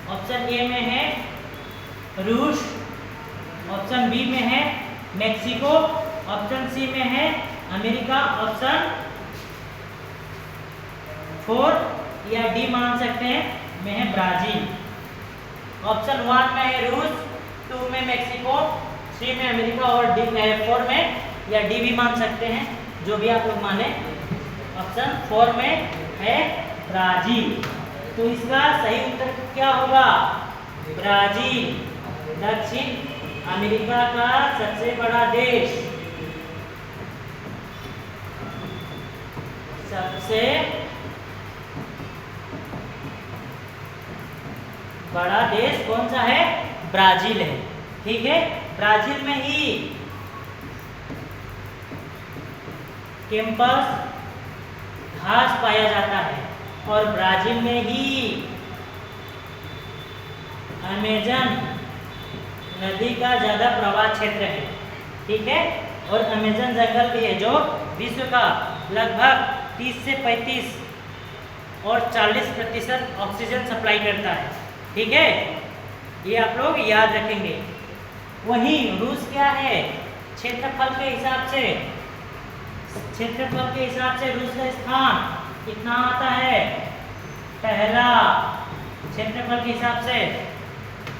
ऑप्शन ए में है रूस, ऑप्शन बी में है मेक्सिको, ऑप्शन सी में है अमेरिका, ऑप्शन 4 या डी मान सकते हैं में है ब्राजील। ऑप्शन 1 में है रूस, 2 में मेक्सिको, 3 में अमेरिका और 4 में या डी भी मान सकते हैं, जो भी आप लोग माने। ऑप्शन 4 में है ब्राजील। तो इसका सही उत्तर क्या होगा? ब्राजील, दक्षिण अमेरिका का सबसे बड़ा देश। सबसे बड़ा देश कौन सा है? ब्राजील है। ठीक है, ब्राजील में ही कैंपस घास पाया जाता है और ब्राजील में ही अमेजन नदी का ज़्यादा प्रवाह क्षेत्र है। ठीक है, और अमेजन जंगल भी है जो विश्व का लगभग 30 से 35 और 40% ऑक्सीजन सप्लाई करता है। ठीक है, ये आप लोग याद रखेंगे। वहीं रूस क्या है? क्षेत्रफल के हिसाब से रूस का स्थान कितना आता है? पहला। क्षेत्रफल के हिसाब से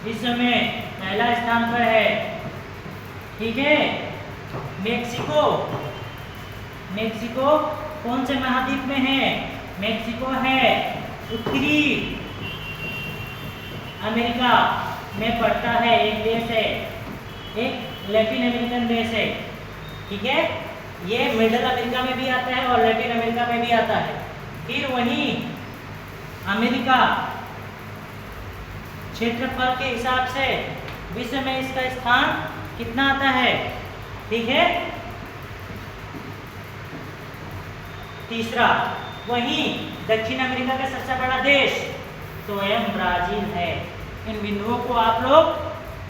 विश्व में पहला स्थान पर है। ठीक है, मेक्सिको कौन से महाद्वीप में है? मेक्सिको है उत्तरी अमेरिका में पड़ता है, एक देश है, एक लैटिन अमेरिकन देश है। ठीक है, ये मिडल अमेरिका में भी आता है और लैटिन अमेरिका में भी आता है। फिर वहीं अमेरिका क्षेत्रफल के हिसाब से विश्व में इसका स्थान कितना आता है? ठीक है, तीसरा। वहीं दक्षिण अमेरिका का सबसे बड़ा देश स्वयं ब्राजील है। इन बिंदुओं को आप लोग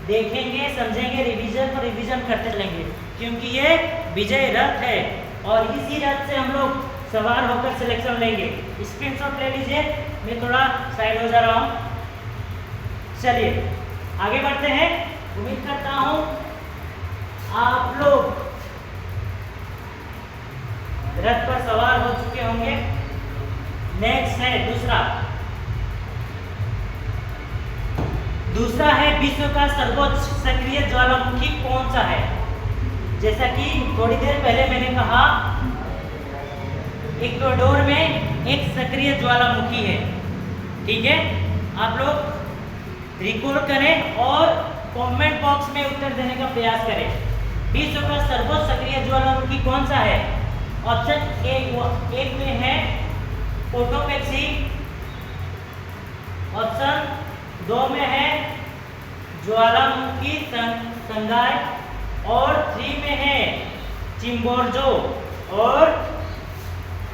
देखेंगे, समझेंगे, रिवीजन करते चलेंगे, क्योंकि ये विजय रथ है और इसी रथ से हम लोग सवार होकर सिलेक्शन लेंगे। स्क्रीनशॉट ले लीजिए, मैं थोड़ा साइड हो जा रहा हूँ। चलिए आगे बढ़ते हैं। उम्मीद करता हूँ आप लोग रथ पर सवार हो चुके होंगे। नेक्स्ट है दूसरा है विश्व का सर्वोच्च सक्रिय ज्वालामुखी कौन सा है? जैसा कि थोड़ी देर पहले मैंने कहा, इक्वाडोर में एक सक्रिय ज्वालामुखी है। ठीक है, आप लोग रिकॉर्ड करें और कमेंट बॉक्स में उत्तर देने का प्रयास करें। विश्व का सर्वोच्च सक्रिय ज्वालामुखी कौन सा है? ऑप्शन एक में है कोटोपेक्सी, ऑप्शन 2 में है ज्वालामुखी संगाई, और 3 में है चिम्बोर्जो, और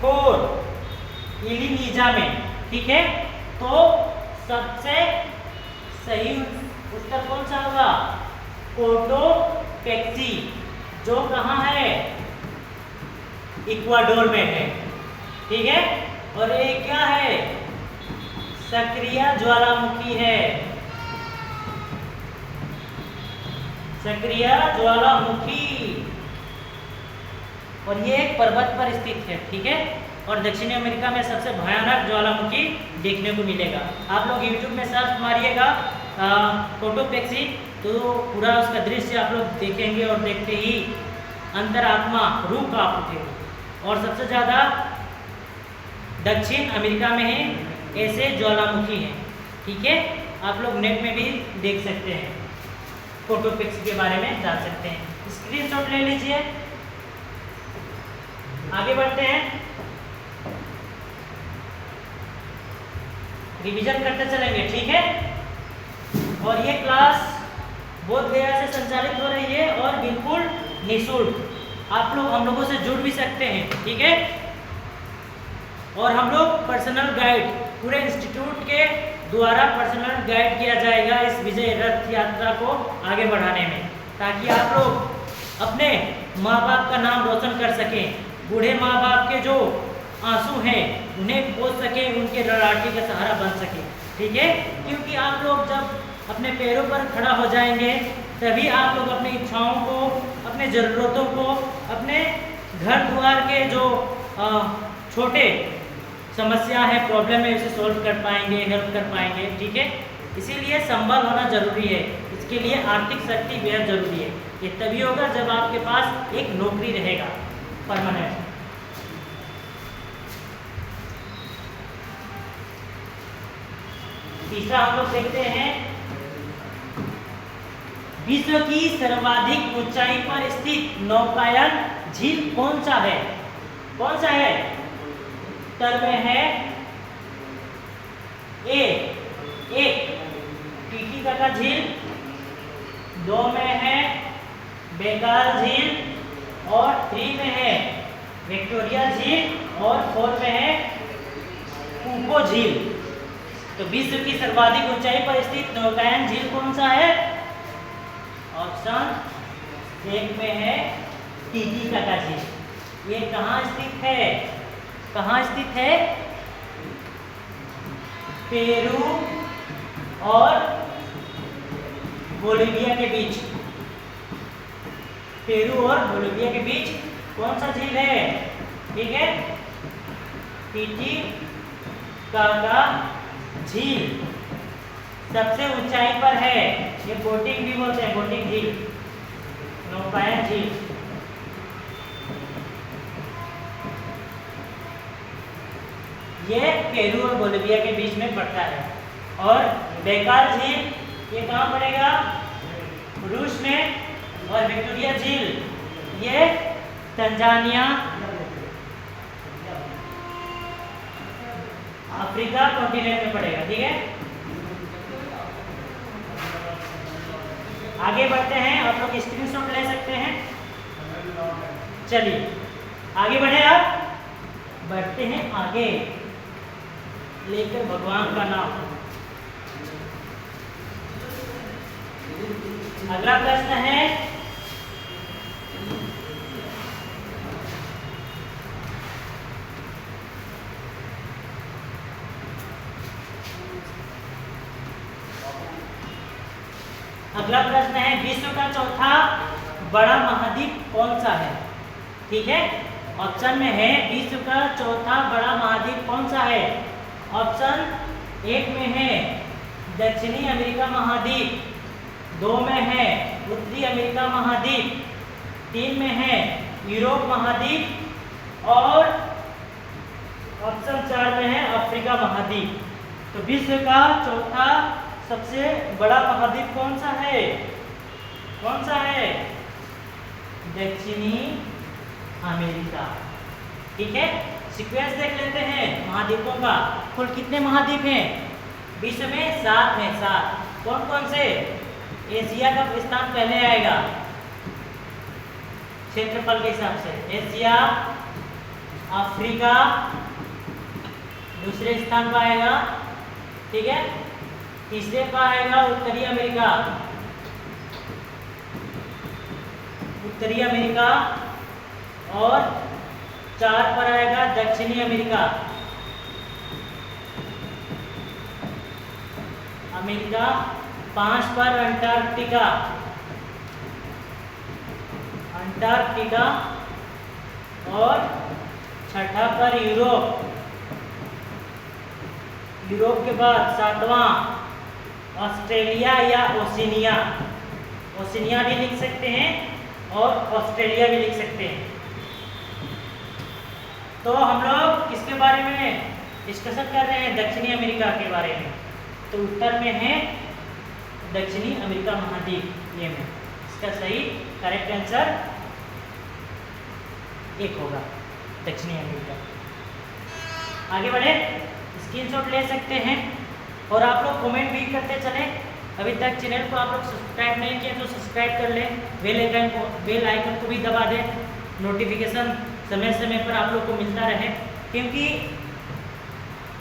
4 इलिनीजा में। ठीक है, तो सबसे सही उत्तर कौन सा होगा? कोटोपेक्सी, जो कहाँ है? इक्वाडोर में है। ठीक है, और ये क्या है? सक्रिय ज्वालामुखी है, सक्रिय ज्वालामुखी, और ये एक पर्वत पर स्थित है। ठीक है, और दक्षिणी अमेरिका में सबसे भयानक ज्वालामुखी देखने को मिलेगा। आप लोग YouTube में सर्च मारिएगा कोटोपेक्सी, तो पूरा उसका दृश्य आप लोग देखेंगे और देखते ही अंतरात्मा रूह कांप उठेगी। और सबसे ज़्यादा दक्षिण अमेरिका में ही ऐसे ज्वालामुखी हैं। ठीक है, आप लोग नेट में भी देख सकते हैं, कोटोपेक्सी के बारे में जान सकते हैं। स्क्रीनशॉट ले लीजिए, आगे बढ़ते हैं, रिवीजन करते चलेंगे। ठीक है, और ये क्लास बोध गया से संचालित हो रही है और बिल्कुल निःशुल्क। आप लोग हम लोगों से जुड़ भी सकते हैं। ठीक है, और हम लोग पर्सनल गाइड पूरे इंस्टीट्यूट के द्वारा पर्सनल गाइड किया जाएगा इस विजय रथ यात्रा को आगे बढ़ाने में, ताकि आप लोग अपने माँ बाप का नाम रोशन कर सकें। बूढ़े माँ बाप के जो आंसू हैं उन्हें पोंछ सकें, उनके ललाटी का सहारा बन सके। ठीक है, क्योंकि आप लोग जब अपने पैरों पर खड़ा हो जाएंगे तभी आप लोग अपनी इच्छाओं को, अपने ज़रूरतों को, अपने घर द्वार के जो छोटे समस्या है, प्रॉब्लम है, उसे सॉल्व कर पाएंगे, हेल्प कर पाएंगे। ठीक है, इसीलिए संबल होना जरूरी है। इसके लिए आर्थिक शक्ति बेहद जरूरी है। ये तभी होगा जब आपके पास एक नौकरी रहेगा परमानेंट। तीसरा हम लोग देखते हैं, विश्व की सर्वाधिक ऊंचाई पर स्थित नौकायन झील कौन सा है? कौन सा है? उत्तर में है एक टीटीकाका झील, 2 में है बेकार झील, और 3 में है विक्टोरिया झील, और 4 में है कूको झील। तो विश्व की सर्वाधिक ऊंचाई पर स्थित नौकायन झील कौन सा है? ऑप्शन 1 में है टीटीकाका झील। ये कहाँ स्थित है? कहाँ स्थित है? पेरू और बोलिविया के बीच। पेरू और बोलिविया के बीच कौन सा झील है? ठीक है, टीटीकाका झील सबसे ऊंचाई पर है। ये बोटिंग भी बोलते हैं, बोटिंग झील, नौकायन झील। ये पेरू और बोलिविया के बीच में पड़ता है। और बेकार झील ये कहाँ पड़ेगा? रूस में। और विक्टोरिया झील ये तंजानिया, अफ्रीका कॉन्टिनेंट में पड़ेगा। ठीक है, आगे बढ़ते हैं। आप लोग स्क्रीनशॉट ले सकते हैं। चलिए आगे बढ़े, आप बढ़ते हैं आगे लेकर भगवान का नाम। अगला प्रश्न है, अगला प्रश्न है, विश्व का चौथा बड़ा महाद्वीप कौन सा है? ठीक है, ऑप्शन में है विश्व का चौथा बड़ा महाद्वीप कौन सा है? ऑप्शन 1 में है दक्षिणी अमेरिका महाद्वीप, 2 में है उत्तरी अमेरिका महाद्वीप, 3 में है यूरोप महाद्वीप, और महाद्वीप। तो विश्व का चौथा सबसे बड़ा महाद्वीप कौन सा है? कौन सा है? दक्षिणी अमेरिका। ठीक है, सीक्वेंस देख लेते हैं महाद्वीपों का। कुल कितने महाद्वीप हैं विश्व में? 7 हैं, 7। कौन कौन से? एशिया का स्थान पहले आएगा क्षेत्रफल के हिसाब से। एशिया, अफ्रीका दूसरे स्थान पर आएगा। ठीक है, तीसरे पर आएगा उत्तरी अमेरिका। उत्तरी अमेरिका। और 4 पर आएगा दक्षिणी अमेरिका। अमेरिका। 5 पर अंटार्कटिका। अंटार्कटिका। और 6ठा पर यूरोप। यूरोप के बाद 7वां ऑस्ट्रेलिया या ओशिनिया। ओशिनिया भी लिख सकते हैं और ऑस्ट्रेलिया भी लिख सकते हैं। तो हम लोग किसके बारे में डिस्कशन कर रहे हैं? दक्षिणी अमेरिका के बारे में। तो उत्तर में है दक्षिणी अमेरिका महाद्वीप। ये में इसका सही करेक्ट आंसर 1 होगा, दक्षिणी अमेरिका। आगे बढ़े, स्क्रीनशॉट ले सकते हैं और आप लोग कमेंट भी करते चले। अभी तक चैनल को आप लोग सब्सक्राइब नहीं किए तो सब्सक्राइब कर लें, बेल आइकन को भी दबा दें, नोटिफिकेशन समय समय पर आप लोग को मिलता रहे, क्योंकि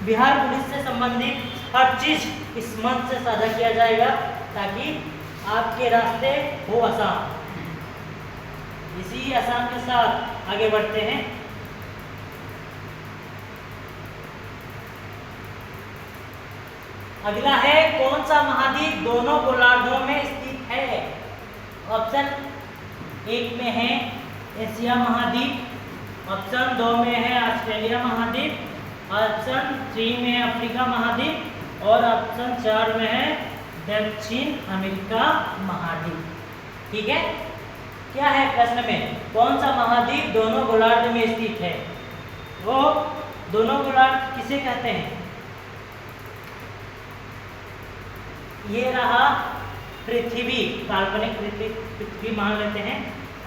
बिहार पुलिस से संबंधित हर चीज़ इस मंच से साझा किया जाएगा ताकि आपके रास्ते हो आसान। इसी आसान के साथ आगे बढ़ते हैं। अगला है कौन सा महाद्वीप दोनों गोलार्धों में स्थित है? ऑप्शन 1 में है एशिया महाद्वीप, ऑप्शन 2 में है ऑस्ट्रेलिया महाद्वीप, ऑप्शन 3 में है अफ्रीका महाद्वीप और ऑप्शन 4 में है दक्षिण अमेरिका महाद्वीप। ठीक है, क्या है प्रश्न में? कौन सा महाद्वीप दोनों गोलार्ध में स्थित है? वो दोनों गोलार्ध किसे कहते हैं? ये रहा पृथ्वी, काल्पनिक पृथ्वी मान लेते हैं,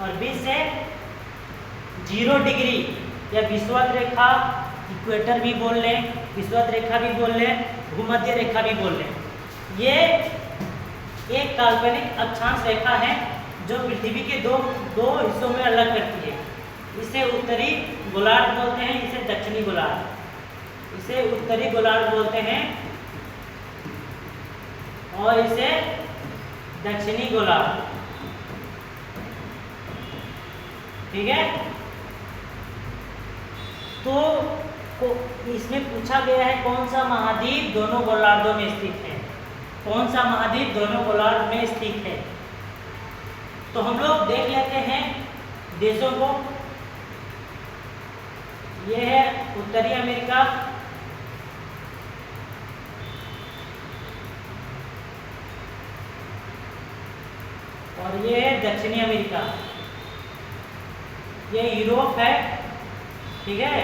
और 20 से 0 डिग्री या विषुवत रेखा, इक्वेटर भी बोल लें, विषुवत रेखा भी बोल लें, भूमध्य रेखा भी बोल लें। ये एक काल्पनिक अक्षांश रेखा है जो पृथ्वी के दो हिस्सों में अलग करती है। इसे उत्तरी गोलार्ध बोलते हैं, इसे दक्षिणी गोलार्ध। इसे उत्तरी गोलार्ध बोलते हैं और इसे दक्षिणी गोलार्ध। ठीक है, तो इसमें पूछा गया है कौन सा महाद्वीप दोनों गोलार्धों में स्थित है? कौन सा महाद्वीप दोनों गोलार्ध में स्थित है? तो हम लोग देख लेते हैं देशों को। यह है उत्तरी अमेरिका, और ये है दक्षिणी अमेरिका। ये यूरोप है, ठीक है,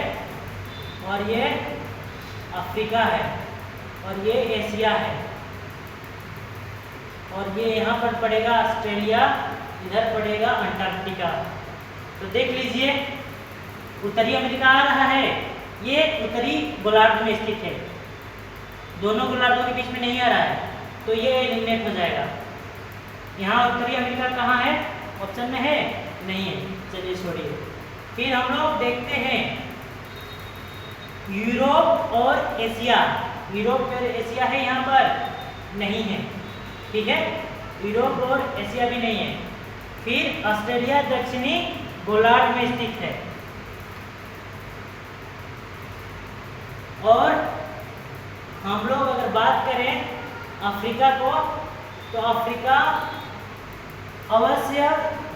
और ये अफ्रीका है, और ये एशिया है, और ये यहाँ पर पड़ेगा ऑस्ट्रेलिया, इधर पड़ेगा अंटार्कटिका। तो देख लीजिए उत्तरी अमेरिका आ रहा है, ये उत्तरी गोलार्ध में स्थित है, दोनों गोलार्धों के बीच में नहीं आ रहा है, तो ये एलिमिनेट हो जाएगा। यहाँ उत्तरी अमेरिका कहाँ है? ऑप्शन में है? नहीं है, चलिए छोड़िए। फिर हम लोग देखते हैं यूरोप और एशिया। यूरोप और एशिया है यहाँ पर? नहीं है, ठीक है, यूरोप और एशिया भी नहीं है। फिर ऑस्ट्रेलिया दक्षिणी गोलार्ध में स्थित है, और हम लोग अगर बात करें अफ्रीका को, तो अफ्रीका अवश्य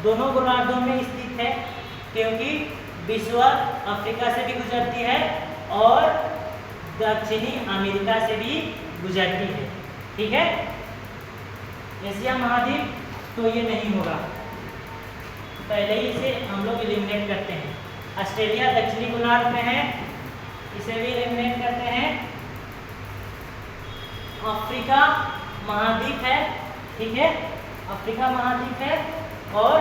दोनों गोलार्धों में स्थित है, क्योंकि विषुवत अफ्रीका से भी गुजरती है और दक्षिणी अमेरिका से भी गुजरती है। ठीक है, एशिया महाद्वीप तो ये नहीं होगा, पहले ही इसे हम लोग एलिमिनेट करते हैं। ऑस्ट्रेलिया दक्षिणी गोलार्ध में है, इसे भी एलिमिनेट करते हैं। अफ्रीका महाद्वीप है, ठीक है, अफ्रीका महाद्वीप है और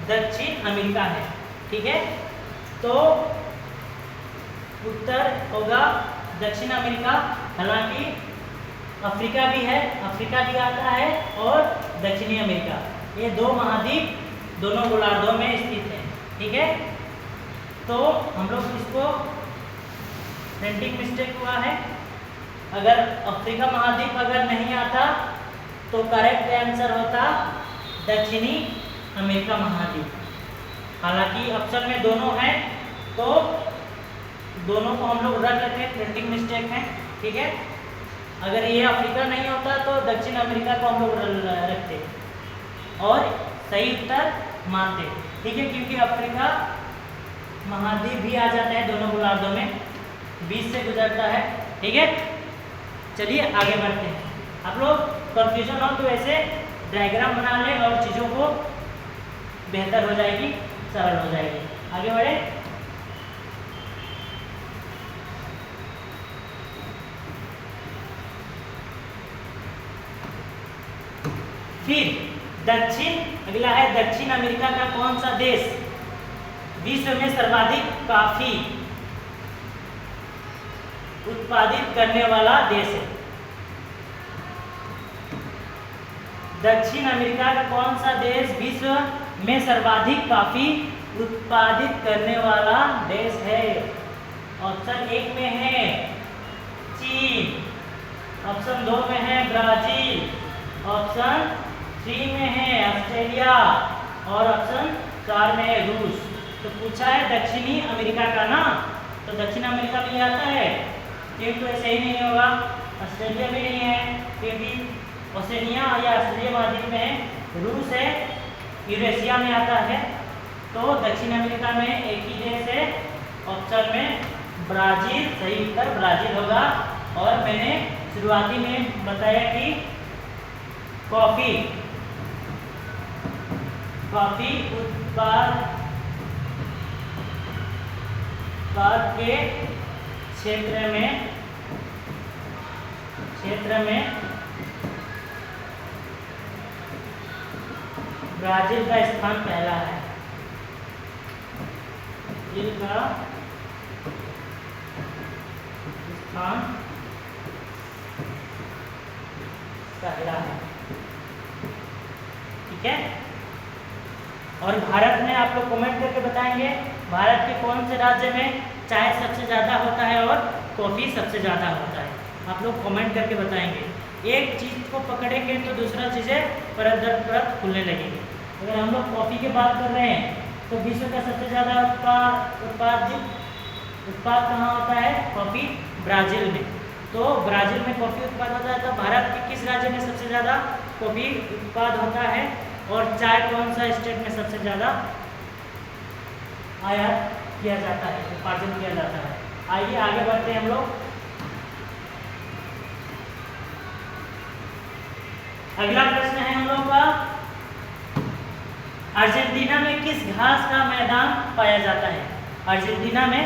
दक्षिण अमेरिका है, ठीक है। तो उत्तर होगा दक्षिण अमेरिका, हालांकि अफ्रीका भी है, अफ्रीका भी आता है और दक्षिणी अमेरिका, ये दो महाद्वीप दोनों गोलार्धों में स्थित है, ठीक है। तो हम लोग इसको प्रिंटिंग मिस्टेक हुआ है, अगर अफ्रीका महाद्वीप अगर नहीं आता तो करेक्ट आंसर होता दक्षिणी अमेरिका महाद्वीप। हालांकि ऑप्शन में दोनों हैं तो दोनों को हम लोग रख लेते हैं, प्रिंटिंग मिस्टेक है, ठीक है। अगर ये अफ्रीका नहीं होता तो दक्षिण अमेरिका को हम लोग रखते और सही उत्तर मानते, ठीक है, क्योंकि अफ्रीका महाद्वीप भी आ जाता है दोनों गोलार्धों में, बीच से गुजरता है, ठीक है। चलिए आगे बढ़ते हैं। आप लोग कंफ्यूजन हो तो ऐसे डायग्राम बना लें और चीज़ों को बेहतर हो जाएगी, सरल हो जाएगी। आगे बढ़े। फिर दक्षिण, अगला है दक्षिण अमेरिका का कौन सा देश विश्व में सर्वाधिक कॉफी उत्पादित करने वाला देश है? दक्षिण अमेरिका का कौन सा देश विश्व में सर्वाधिक कॉफी उत्पादित करने वाला देश है? ऑप्शन 1 में है चीन, ऑप्शन 2 में है ब्राजील, ऑप्शन 3 में है ऑस्ट्रेलिया और ऑप्शन 4 में है रूस। तो पूछा है दक्षिणी अमेरिका का ना, तो दक्षिण अमेरिका में आता है, ये तो ऐसे ही नहीं होगा। ऑस्ट्रेलिया भी नहीं है क्योंकि ओसेनिया या ऑस्ट्रेलिया महाद्वीप में है। रूस है, यूरेशिया में आता है। तो दक्षिण अमेरिका में एक ही देश है, ऑप्शन में ब्राजील, सही उत्तर ब्राजील होगा। और मैंने शुरुआती में बताया कि कॉफी उत्पाद के क्षेत्र में ब्राजील का स्थान पहला है। ब्राजील का स्थान पहला है, ठीक है। और भारत में आप लोग कमेंट करके बताएंगे भारत के कौन से राज्य में चाय सबसे ज़्यादा होता है और कॉफ़ी सबसे ज़्यादा होता है, आप लोग कमेंट करके बताएंगे। एक चीज़ को पकड़ेंगे तो दूसरा चीज़ें परत दर परत खुलने लगेगी। अगर हम लोग कॉफ़ी की बात कर रहे हैं तो विश्व का सबसे ज़्यादा उत्पाद कहाँ होता है? कॉफ़ी ब्राज़ील में। तो ब्राज़ील में कॉफ़ी उत्पाद होता है, तो भारत के किस राज्य में सबसे ज़्यादा कॉफ़ी उत्पाद होता है? और चाय कौन सा स्टेट में सबसे ज़्यादा आयात किया जाता है, उत्पादन किया जाता है? आइए आगे बढ़ते हैं हम लोग। अगला प्रश्न है हम लोग का, अर्जेंटीना में किस घास का मैदान पाया जाता है? अर्जेंटीना में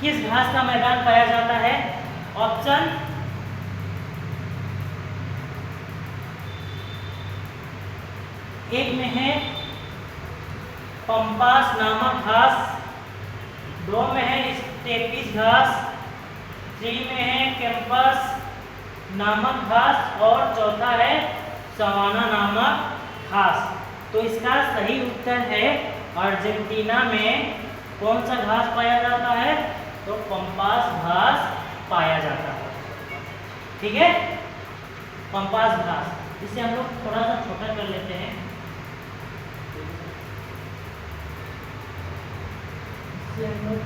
किस घास का मैदान पाया जाता है? ऑप्शन एक में है पंपास नामक घास, 2 में है स्टेपिस घास, 3 में है कैंपस नामक घास और चौथा है सवाना नामक घास। तो इसका सही उत्तर है अर्जेंटीना में कौन सा घास पाया जाता है? तो पंपास घास पाया जाता है, ठीक है, पंपास घास। इसे हम लोग थोड़ा सा छोटा कर लेते हैं। इसे हम लोग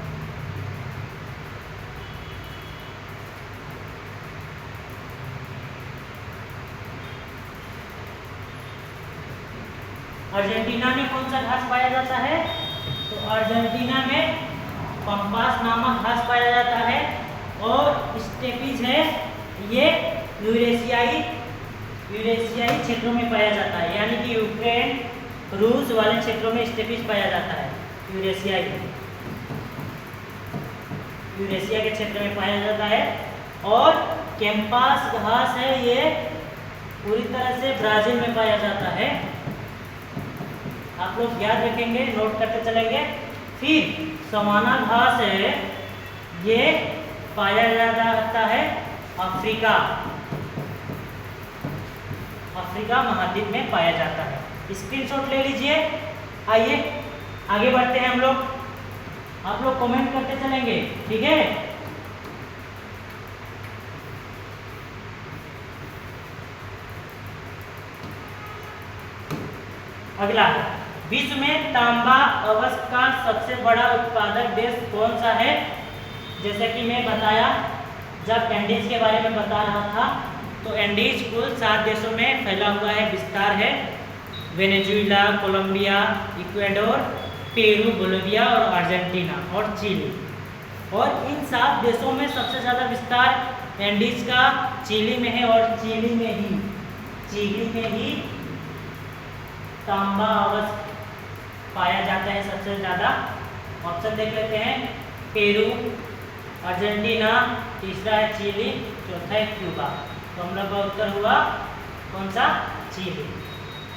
अर्जेंटीना में कौन सा घास पाया जाता है? तो अर्जेंटीना में पंपास नामक घास पाया जाता है और स्टेपिस है, ये यूरेशियाई क्षेत्रों में पाया जाता है, यानी कि यूक्रेन रूस वाले क्षेत्रों में स्टेपिस पाया जाता है। यूरेशिया के क्षेत्र में पाया जाता है। और कैंपास घास है ये पूरी तरह से ब्राजील में पाया जाता है। आप लोग याद रखेंगे, नोट करते चलेंगे। फिर सवाना घास है ये पाया जाता है अफ्रीका महाद्वीप में पाया जाता है। स्क्रीनशॉट ले लीजिए। आइए आगे बढ़ते हैं हम लोग। आप लोग कमेंट करते चलेंगे, ठीक है। अगला है, विश्व में तांबा अवश्य का सबसे बड़ा उत्पादक देश कौन सा है? जैसे कि मैं बताया जब एंडीज के बारे में बता रहा था, तो एंडीज कुल 7 देशों में फैला हुआ है, विस्तार है। Venezuela, Colombia, Ecuador, Peru, Bolivia और अर्जेंटीना और चिली। और इन 7 देशों में सबसे ज़्यादा विस्तार एंडीज का चिली में है और चिली में ही तांबा अवश्य पाया जाता है सबसे ज़्यादा। ऑप्शन देख लेते हैं, पेरू, अर्जेंटीना, तीसरा है चिली, चौथा है क्यूबा। तो हम लोग का उत्तर हुआ कौन सा? चिली।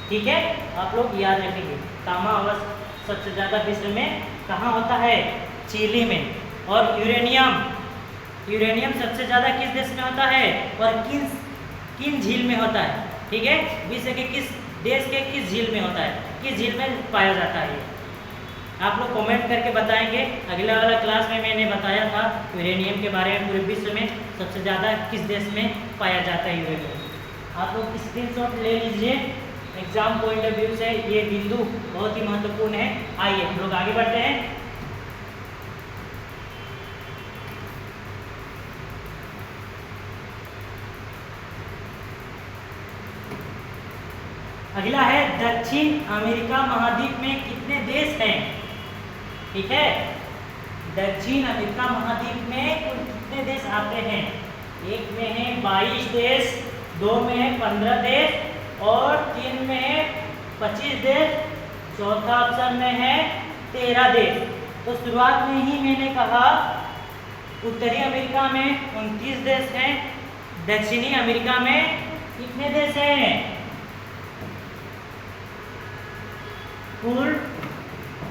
ठीक है, आप लोग याद रखेंगे तांबा अवश्य सबसे ज़्यादा विश्व में कहाँ होता है? चिली में। और यूरेनियम सबसे ज़्यादा किस देश में होता है और किन झील में होता है? ठीक है, विश्व के किस देश के किस झील में होता है, किस झील में पाया जाता है? आप लोग कमेंट करके बताएंगे। अगला वाला क्लास में मैंने बताया था यूरेनियम के बारे में, पूरे विश्व में सबसे ज़्यादा किस देश में पाया जाता है यूरेनियम। आप लोग स्क्रीनशॉट ले लीजिए। एग्जाम पॉइंट ऑफ व्यू से ये बिंदु बहुत ही महत्वपूर्ण है। आइए हम लोग आगे बढ़ते हैं। अगला है, दक्षिण अमेरिका महाद्वीप में कितने देश हैं? ठीक है, दक्षिण अमेरिका महाद्वीप में कुल कितने देश आते हैं? एक में है 22 देश, 2 में है 15 देश और 3 में है 25 देश, चौथा ऑप्शन में है 13 देश। तो शुरुआत में ही मैंने कहा उत्तरी अमेरिका में 29 देश हैं, दक्षिणी अमेरिका में कितने देश हैं? कुल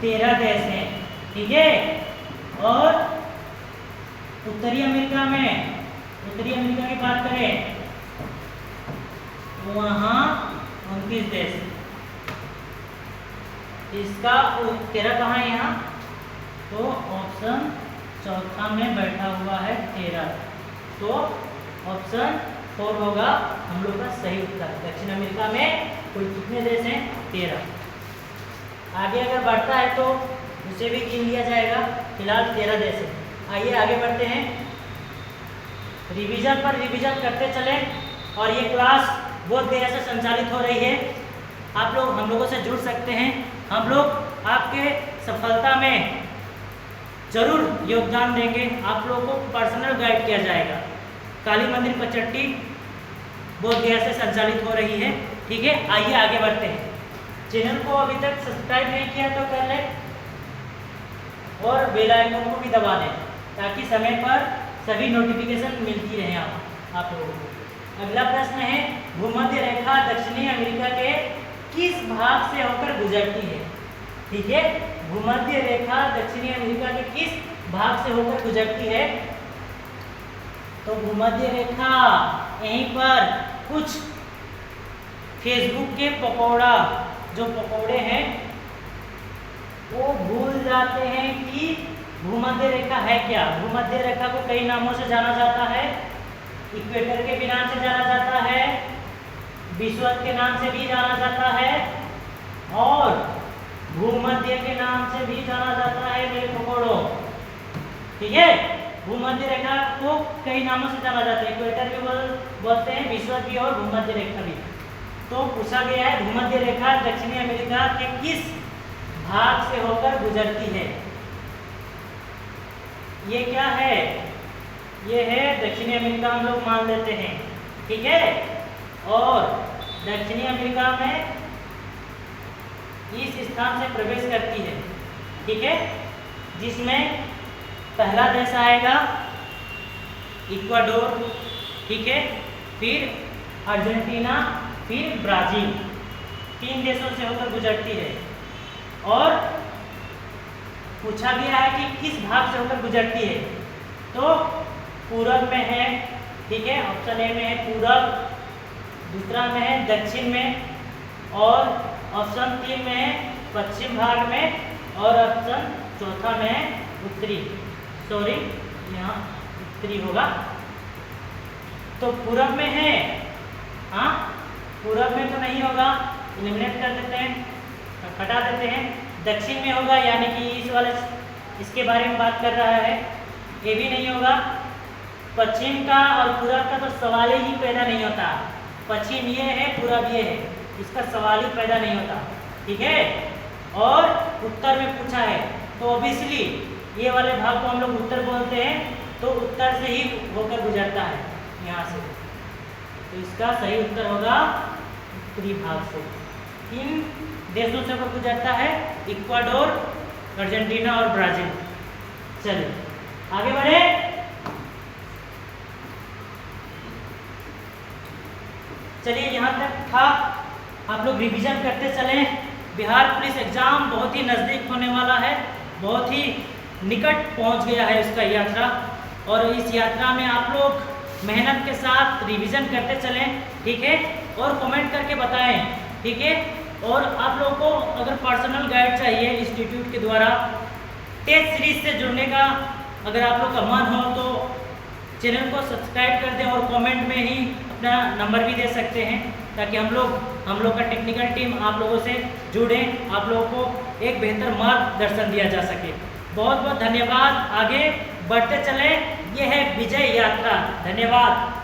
13 देश हैं। ठीक है, और उत्तरी अमेरिका की बात करें तो वहाँ 29 देश। इसका 13 कहाँ है यहाँ? तो ऑप्शन चौथा में बैठा हुआ है 13। तो ऑप्शन 4 होगा हम लोग का सही उत्तर। दक्षिण अमेरिका में कुल कितने देश हैं? 13। आगे अगर बढ़ता है तो उसे भी गिन लिया जाएगा। फिलहाल 13 देश है। आइए आगे बढ़ते हैं। रिवीजन पर रिवीजन करते चले और ये क्लास बहुत देर से संचालित हो रही है। आप लोग हम लोगों से जुड़ सकते हैं। हम लोग आपके सफलता में जरूर योगदान देंगे। आप लोगों को पर्सनल गाइड किया जाएगा। काली मंदिर पचट्टी बहुत देर से संचालित हो रही है। ठीक है, आइए आगे बढ़ते हैं। चैनल को अभी तक सब्सक्राइब नहीं किया तो कर लें और बेल आइकन को भी दबा दें ताकि समय पर सभी नोटिफिकेशन मिलती रहे आप लोगों को। अगला प्रश्न है, भूमध्य रेखा दक्षिणी अमेरिका के किस भाग से होकर गुजरती है? ठीक है, भूमध्य रेखा दक्षिणी अमेरिका के किस भाग से होकर गुजरती है? तो भूमध्य रेखा यहीं पर कुछ फेसबुक के पकौड़े हैं वो भूल जाते हैं कि भूमध्य रेखा है क्या। भूमध्य रेखा को कई नामों से जाना जाता है। इक्वेटर के भी नाम से जाना जाता है, विषुवत के नाम से भी जाना जाता है और भूमध्य के नाम से भी जाना जाता है मेरे पकौड़ों। ठीक है, भूमध्य रेखा को कई नामों से जाना जाता है। इक्वेटर भी बोलते हैं, विषुवत भी और भूमध्य रेखा भी। तो पूछा गया है भूमध्य रेखा दक्षिणी अमेरिका के किस भाग से होकर गुजरती है? ये क्या है? ये है दक्षिणी अमेरिका, हम लोग मान लेते हैं। ठीक है, और दक्षिणी अमेरिका में इस स्थान से प्रवेश करती है। ठीक है, जिसमें पहला देश आएगा इक्वाडोर, ठीक है, फिर अर्जेंटीना, फिर ब्राज़ील, 3 देशों से होकर गुजरती है। और पूछा गया है कि किस भाग से होकर गुजरती है, तो पूरब में है, ठीक है, ऑप्शन ए में है पूरब, दूसरा में है दक्षिण में, और ऑप्शन 3 में है पश्चिम भाग में, और ऑप्शन चौथा में है उत्तरी, सॉरी यहाँ उत्तरी होगा, तो पूरब में है, हाँ पूरब में तो नहीं होगा, एलिमिनेट कर देते हैं, हटा देते हैं। दक्षिण में होगा, यानी कि इस वाले इसके बारे में बात कर रहा है, ये भी नहीं होगा। पश्चिम का और पूरब का तो सवाल ही पैदा नहीं होता, पश्चिम ये है, पूरब ये है, इसका सवाल ही पैदा नहीं होता, ठीक है। और उत्तर में पूछा है, तो ऑब्वियसली ये वाले भाग को हम लोग उत्तर बोलते हैं, तो उत्तर से ही होकर गुजरता है यहाँ से, तो इसका सही उत्तर होगा उत्तरी भाग से। इन देशों से होकर गुजरता है इक्वाडोर, अर्जेंटीना और ब्राज़ील। चलिए आगे बढ़े। चलिए यहाँ तक था, आप लोग रिवीजन करते चलें। बिहार पुलिस एग्जाम बहुत ही नज़दीक होने वाला है, बहुत ही निकट पहुँच गया है उसका यात्रा, और इस यात्रा में आप लोग मेहनत के साथ रिवीजन करते चलें, ठीक है, और कमेंट करके बताएं, ठीक है। और आप लोगों को अगर पर्सनल गाइड चाहिए इंस्टीट्यूट के द्वारा, टेस्ट सीरीज से जुड़ने का अगर आप लोग का मन हो तो चैनल को सब्सक्राइब कर दें, और कमेंट में ही अपना नंबर भी दे सकते हैं, ताकि हम लोग का टेक्निकल टीम आप लोगों से जुड़े, आप लोगों को एक बेहतर मार्गदर्शन दिया जा सके। बहुत बहुत धन्यवाद। आगे बढ़ते चले, ये है विजय यात्रा। धन्यवाद।